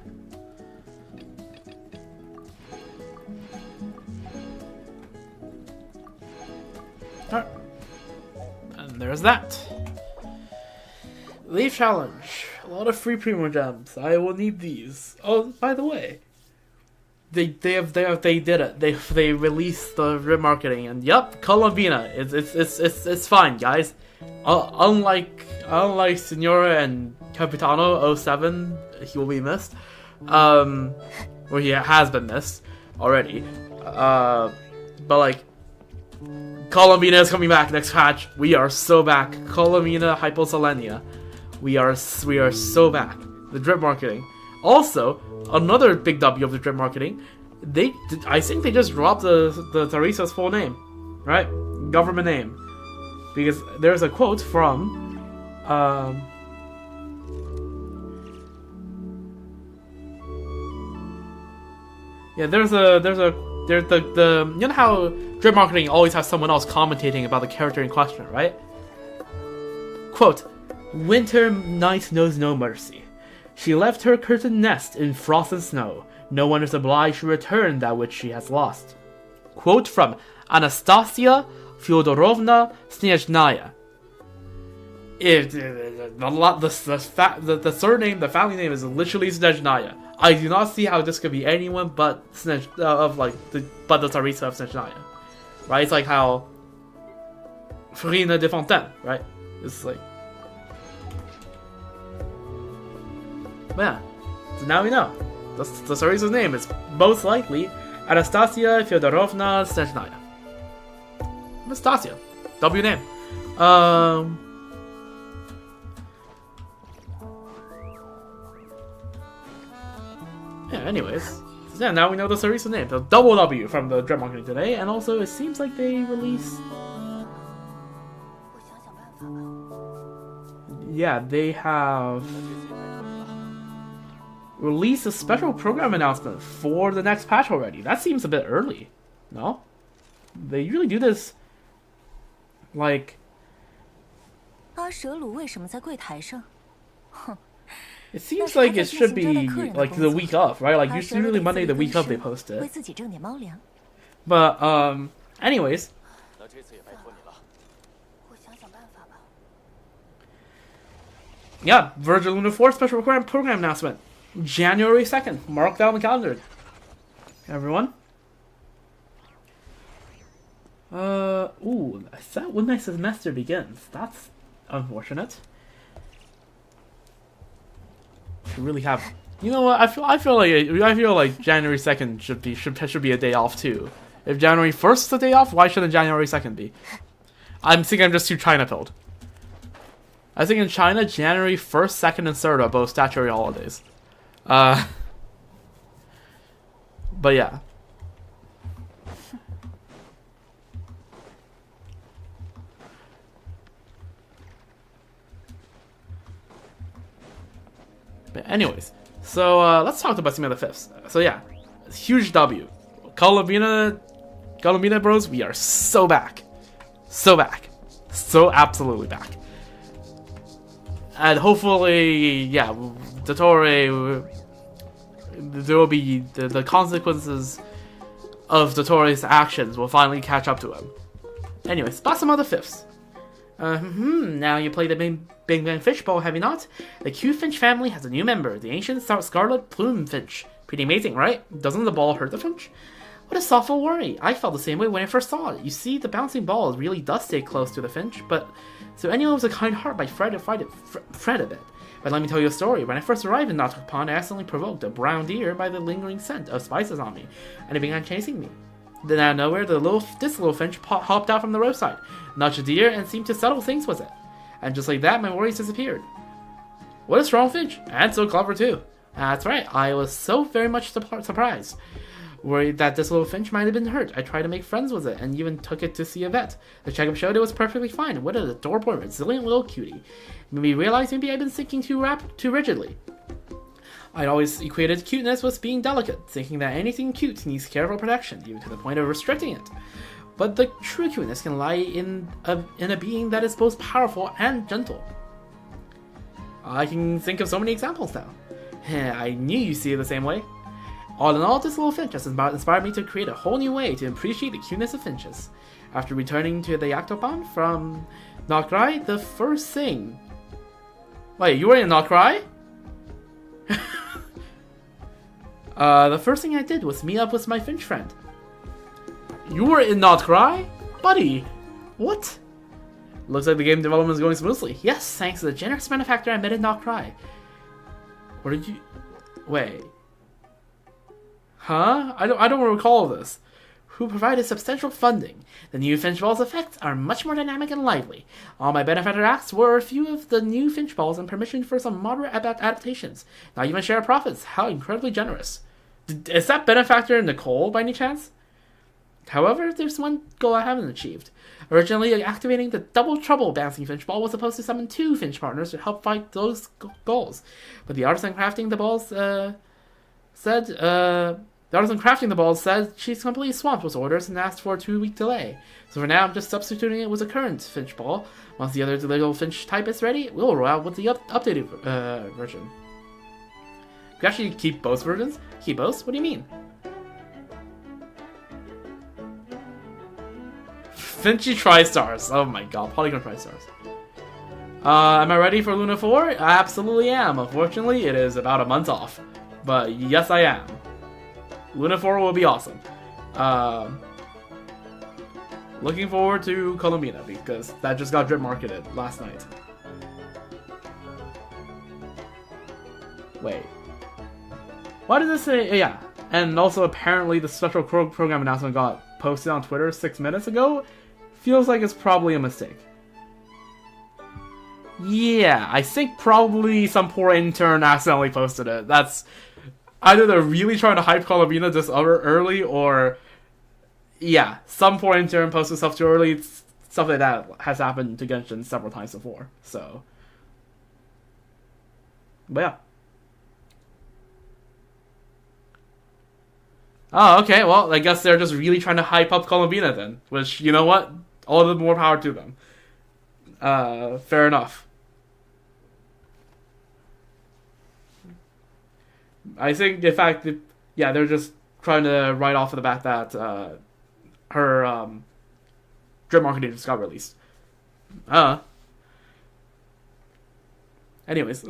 Alright. And there's that. Leaf challenge. A lot of free primo gems. I will need these. Oh, by the way, they did it. They released the remarketing, and yep, Columbina. It's fine, guys. Unlike Senora and Capitano 07, he will be missed. Or he has been missed already. But like, Columbina is coming back next patch. We are so back. Columbina Hyposelenia. We are so back. The drip marketing. Also, another big W of the drip marketing. I think they just dropped the Teresa's full name, right? Government name, because there's a quote from yeah, there's the you know how drip marketing always has someone else commentating about the character in question, right? Quote: "Winter night knows no mercy. She left her curtained nest in frost and snow. No one is obliged to return that which she has lost." Quote from Anastasia Fyodorovna Snezhnaya. The surname, the family name is literally Snezhnaya. I do not see how this could be anyone but the Tsarisa of Snezhnaya, right? It's like how Farina de Fontaine, right? It's like, but yeah. So now we know. The Tsarisa's name is most likely Anastasia Fyodorovna Snezhnaya. Anastasia. W name. Yeah, anyways. So yeah, now we know the Tsarisa name. The double W from the drip marketing today, and also it seems like they released. Yeah, they have released a special program announcement for the next patch already. That seems a bit early, no? They usually do this, like. 阿舍鲁为什么在柜台上？哼。 It seems like it should be like the week of, right? Like usually Monday the week of they post it. But anyways. Yeah, Virgin Luna 4 special program announcement. January 2nd. Mark down the calendar. Everyone. Ooh, is that when my semester begins? That's unfortunate. We really have. You know what? I feel like January 2nd should be a day off too. If January 1st is a day off, why shouldn't January 2nd be? I'm just too China-pilled. I think in China, January 1st, 2nd, and 3rd are both statutory holidays. But yeah. But anyways, so let's talk about some of the fifths. So yeah, huge W. Columbina bros, we are so back. So back. So absolutely back. And hopefully, yeah, Dottore, there will be the consequences of Dottore's actions will finally catch up to him. Anyways, about some other fifths. Now you play the Big Bang Finchball, have you not? The Q Finch family has a new member, the ancient Scarlet Plume Finch. Pretty amazing, right? Doesn't the ball hurt the Finch? What a thoughtful worry. I felt the same way when I first saw it. You see, the bouncing ball really does stay close to the Finch, but... So anyone with a kind heart might fret a bit. But let me tell you a story. When I first arrived in Nautical Pond, I accidentally provoked a brown deer by the lingering scent of spices on me, and it began chasing me. Then out of nowhere, this little Finch hopped out from the roadside, nudged the deer, and seemed to settle things with it. And just like that, my worries disappeared. What a strong Finch! And so clever too. That's right, I was so very much surprised. Worried that this little Finch might have been hurt. I tried to make friends with it, and even took it to see a vet. The checkup showed it was perfectly fine. What an adorable, resilient little cutie. It made me realize maybe I'd been thinking too rigidly. I'd always equated cuteness with being delicate, thinking that anything cute needs careful protection, even to the point of restricting it. But the true cuteness can lie in a being that is both powerful and gentle. I can think of so many examples now. I knew you see it the same way. All in all, this little Finch has inspired me to create a whole new way to appreciate the cuteness of Finches. After returning to the Yaktopon from Nokrai, the first thing... Wait, you were in Nokrai? The first thing I did was meet up with my Finch friend. You were in Nokrai? Buddy, what? Looks like the game development is going smoothly. Yes, thanks to the generous benefactor I met in Nokrai. What did you... Wait... Huh? I don't recall this. Who provided substantial funding. The new Finchball's effects are much more dynamic and lively. All my benefactor acts were a few of the new Finchballs and permission for some moderate adaptations. Not even share profits. How incredibly generous. Is that benefactor Nicole by any chance? However, there's one goal I haven't achieved. Originally, activating the Double Trouble bouncing Finchball was supposed to summon 2 Finch partners to help fight those goals. But the artisan crafting the balls said she's completely swamped with orders and asked for a 2-week delay. So for now, I'm just substituting it with a current Finch ball. Once the other little Finch type is ready, we'll roll out with the updated version. You actually keep both versions? Keep both? What do you mean? Finchy Tri-Stars. Oh my god, Polygon Tri-Stars. Am I ready for Luna 4? I absolutely am. Unfortunately, it is about a month off. But yes, I am. Luna 4 will be awesome. Looking forward to Columbina because that just got drip marketed last night. Wait. Why does this say... Yeah. And also apparently the special program announcement got posted on Twitter 6 minutes ago. Feels like it's probably a mistake. Yeah, I think probably some poor intern accidentally posted it. That's... Either they're really trying to hype Columbina this early, or... Yeah, some poor intern posted stuff too early. Stuff like that has happened to Genshin several times before, so... But yeah. Oh, okay, well, I guess they're just really trying to hype up Columbina then. Which, you know what? All the more power to them. Fair enough. I think, in fact, yeah, they're just trying to write off of the fact that her drip marketing just got released. Anyways,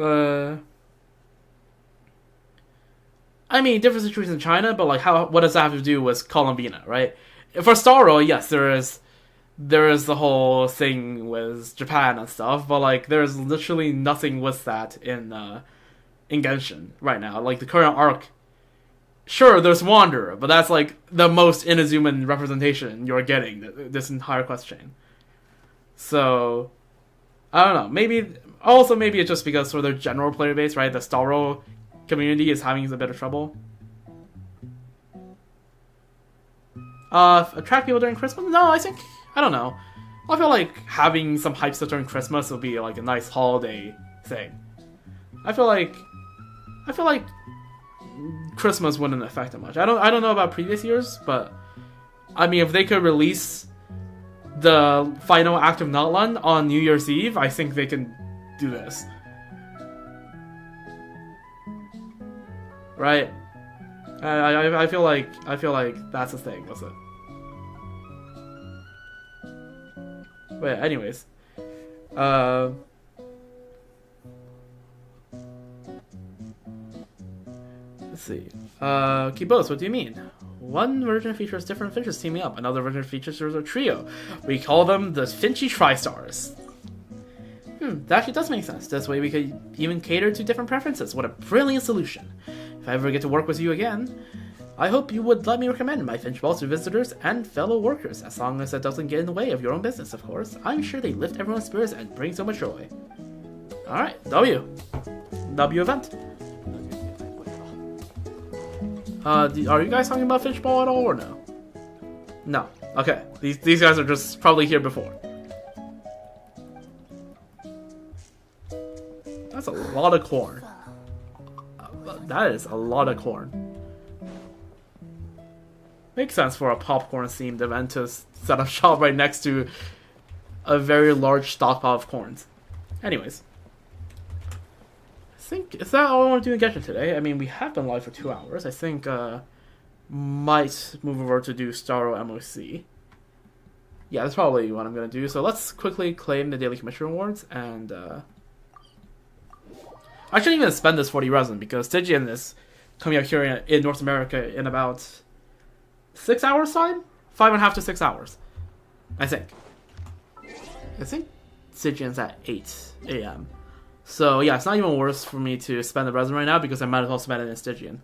I mean, different situation in China, but like, what does that have to do with Columbina, right? For Starro, yes, there is the whole thing with Japan and stuff, but like, there's literally nothing with that in in Genshin right now. Like the current arc. Sure, there's Wanderer, but that's like the most Inazuman representation you're getting this entire quest chain. So, I don't know. Maybe it's just because for their general player base, right? The Starro community is having a bit of trouble. Attract people during Christmas? No, I don't know. I feel like having some hype stuff during Christmas would be like a nice holiday thing. I feel like Christmas wouldn't affect it much. I don't know about previous years, but I mean, if they could release the final act of Notland on New Year's Eve, I think they can do this. Right? I feel like that's the thing, was it? But anyways, let's see. Kibos, what do you mean? One version features different Finches teaming up, another version features a trio. We call them the Finchy Tri-Stars. That actually does make sense. This way we could even cater to different preferences. What a brilliant solution. If I ever get to work with you again, I hope you would let me recommend my Finchballs to visitors and fellow workers, as long as it doesn't get in the way of your own business, of course. I'm sure they lift everyone's spirits and bring so much joy. Alright, W event. Are you guys talking about Finchball at all, or no? No. Okay. These guys are just probably here before. That's a lot of corn. That is a lot of corn. Makes sense for a popcorn-themed event to set up shop right next to a very large stockpile of corns. Anyways. Is that all I want to do in Genshin today? I mean, we have been live for 2 hours. I think, might move over to do Starro MOC. Yeah, that's probably what I'm going to do. So let's quickly claim the Daily Commission Rewards, and, I shouldn't even spend this 40 resin, because Stygian is coming out here in North America in about 6 hours time? 5.5 to 6 hours. I think Stygian's at 8 a.m. So yeah, it's not even worse for me to spend the resin right now, because I might as well spend it in Stygian.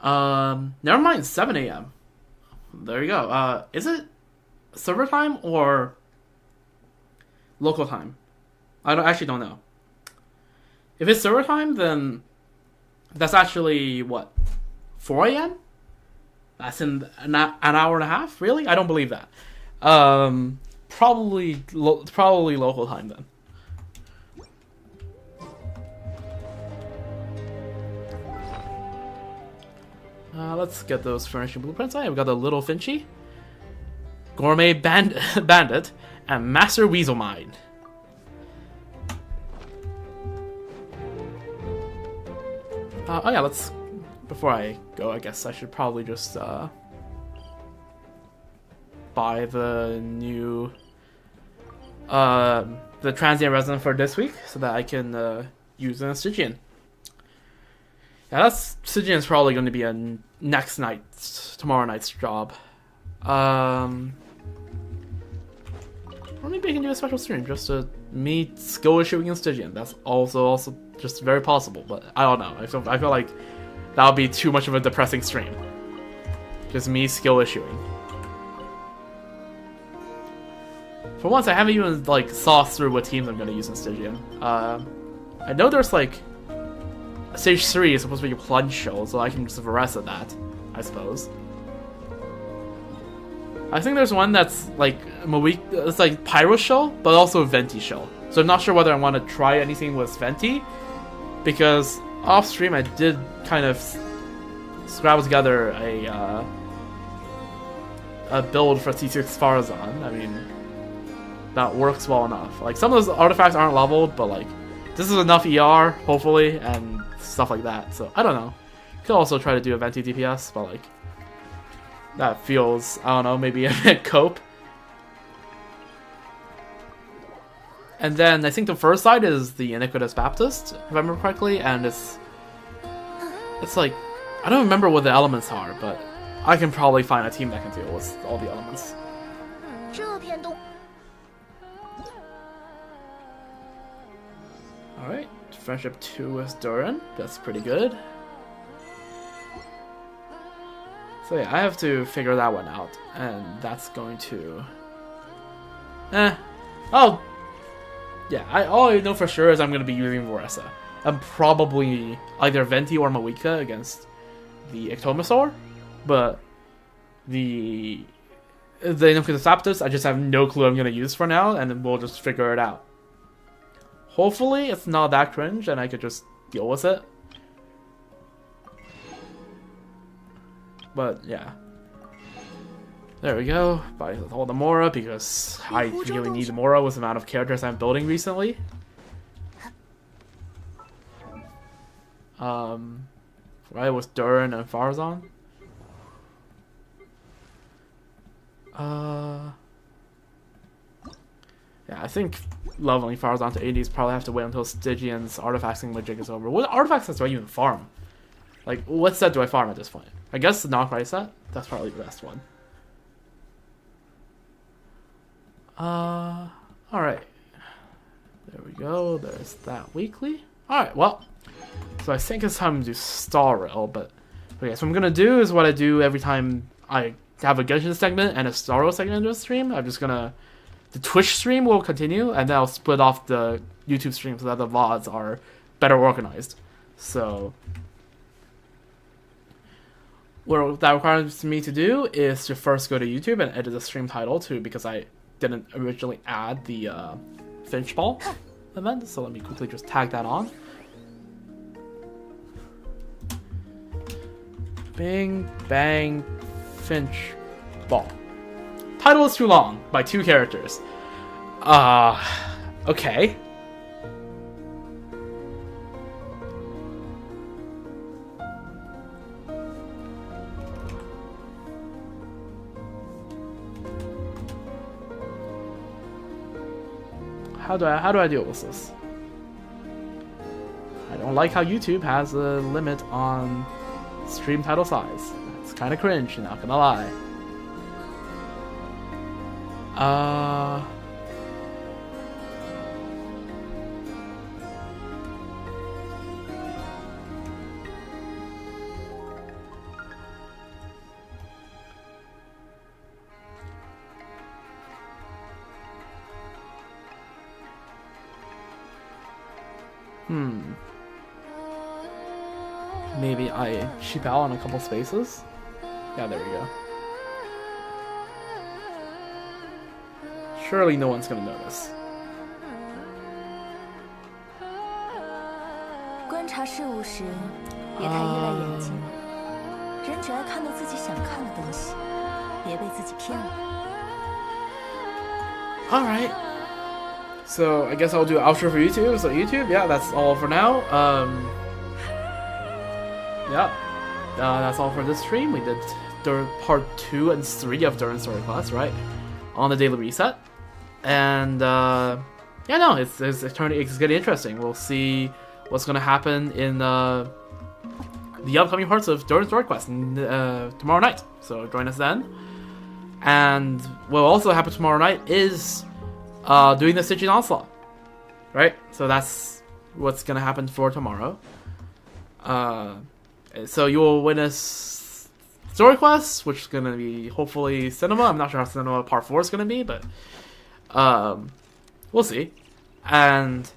Never mind, 7 a.m. There you go. Is it server time or local time? I actually don't know. If it's server time, then that's actually, what, 4 a.m.? That's in an hour and a half? Really? I don't believe that. Probably local time then. Let's get those furnishing blueprints. We've got the Little Finchy, Gourmet Bandit, and Master Weasel Mine. Oh yeah, before I go, I guess I should probably just buy the new the transient resin for this week, so that I can use it in Stygian. Yeah, Stygian is probably going to be a tomorrow night's job. Or maybe I can do a special stream just to me skill issuing in Stygian. That's also just very possible, but I don't know. I feel like that would be too much of a depressing stream. Just me skill issuing. For once, I haven't even like thought through what teams I'm going to use in Stygian. I know there's like Stage 3 is supposed to be a plunge show, so I can just rest at that, I suppose. I think there's one that's like it's like Pyro show, but also Venti show. So I'm not sure whether I want to try anything with Venti, because off stream I did kind of scrabble together a build for T6 Farazan. I mean, that works well enough. Like some of those artifacts aren't leveled, but like this is enough ER, hopefully, and stuff like that. So I don't know. Could also try to do a Venti DPS, but like that feels, I don't know, maybe a bit cope. And then I think the first side is the Iniquitous Baptist, if I remember correctly, and it's like, I don't remember what the elements are, but I can probably find a team that can deal with all the elements. Alright, Friendship 2 with Durin. That's pretty good. So yeah, I have to figure that one out, and that's going to... Oh! Yeah, all I know for sure is I'm going to be using Voressa. I'm probably either Venti or Mawika against the Ectomosaur, but the Inocaptus, I just have no clue I'm going to use for now, and we'll just figure it out. Hopefully it's not that cringe and I could just deal with it. But yeah. There we go. Buy all the Mora because I really need Mora with the amount of characters I'm building recently. Right, with Durin and Farazan. Yeah, I think leveling Farazan to 80 is probably have to wait until Stygian's artifacting magic is over. What artifacts do I even farm? Like, what set do I farm at this point? I guess the Knockrai set? That's probably the best one. Alright. There we go. There's that weekly. Alright, well. So I think it's time to do Star Rail, but... Okay, so what I'm gonna do is what I do every time I have a Genshin segment and a Star Rail segment into a stream. I'm just gonna... The Twitch stream will continue, and then I'll split off the YouTube stream so that the VODs are better organized. So... what that requires me to do is to first go to YouTube and edit the stream title too, because I didn't originally add the Finchball event, so let me quickly just tag that on. Bing, bang, Finchball. Title is too long, by 2 characters. Okay. How do I deal with this? I don't like how YouTube has a limit on stream title size. That's kind of cringe, not gonna lie. Maybe I cheap out on a couple spaces? Yeah, there we go. Surely no one's gonna notice. 观察事物时，别太依赖眼睛。人只爱看到自己想看的东西，别被自己骗了。 Alright. So, I guess I'll do outro for YouTube. So, YouTube, yeah, that's all for now. Yeah. That's all for this stream. We did part 2 and 3 of Durin's Story Class, right? On the daily reset. And, yeah, no, it's getting interesting. We'll see what's going to happen in the upcoming parts of Durin's Story Quest tomorrow night. So, join us then. And what will also happen tomorrow night is doing the Stygian Onslaught. Right? So that's what's going to happen for tomorrow. So you will witness Story Quest, which is going to be hopefully Cinema. I'm not sure how Cinema Part 4 is going to be, but we'll see. And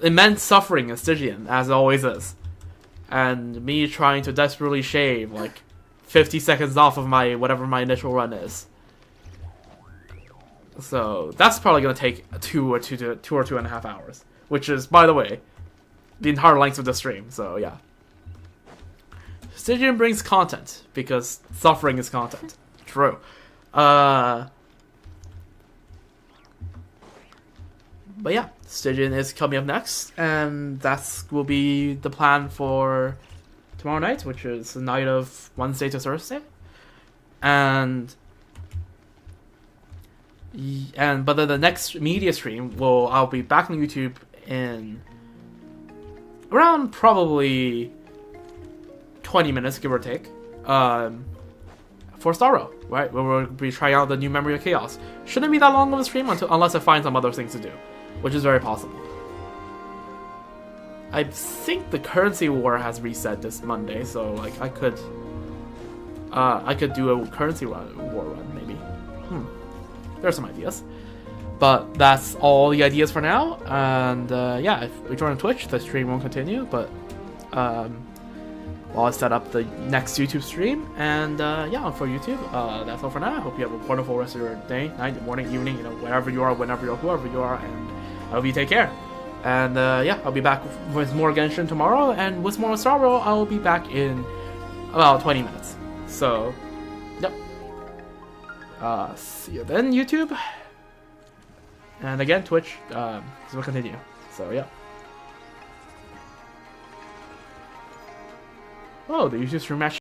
immense suffering in Stygian, as it always is. And me trying to desperately shave like 50 seconds off of my whatever my initial run is. So that's probably going to take 2 or 2.5 hours, which is, by the way, the entire length of the stream. So yeah. Stygian brings content, because suffering is content. True. But yeah, Stygian is coming up next, and that will be the plan for tomorrow night, which is the night of Wednesday to Thursday. But then the next media stream I'll be back on YouTube in around probably 20 minutes, give or take, for Star Rail, right? Where we'll be trying out the new Memory of Chaos. Shouldn't be that long of a stream unless I find some other things to do, which is very possible. I think the currency war has reset this Monday, so like I could do a currency war run maybe. There's some ideas, but that's all the ideas for now. And yeah, if we join on Twitch, the stream won't continue, but while I set up the next YouTube stream, and yeah, for YouTube, that's all for now. I hope you have a wonderful rest of your day, night, morning, evening, you know, wherever you are, whenever you are, whoever you are, and I hope you take care. And yeah, I'll be back with more Genshin tomorrow, and with more Star Wars, I'll be back in about 20 minutes. So, yep. See you then, YouTube. And again, Twitch, this will continue. So, yeah. Oh, the YouTube stream match.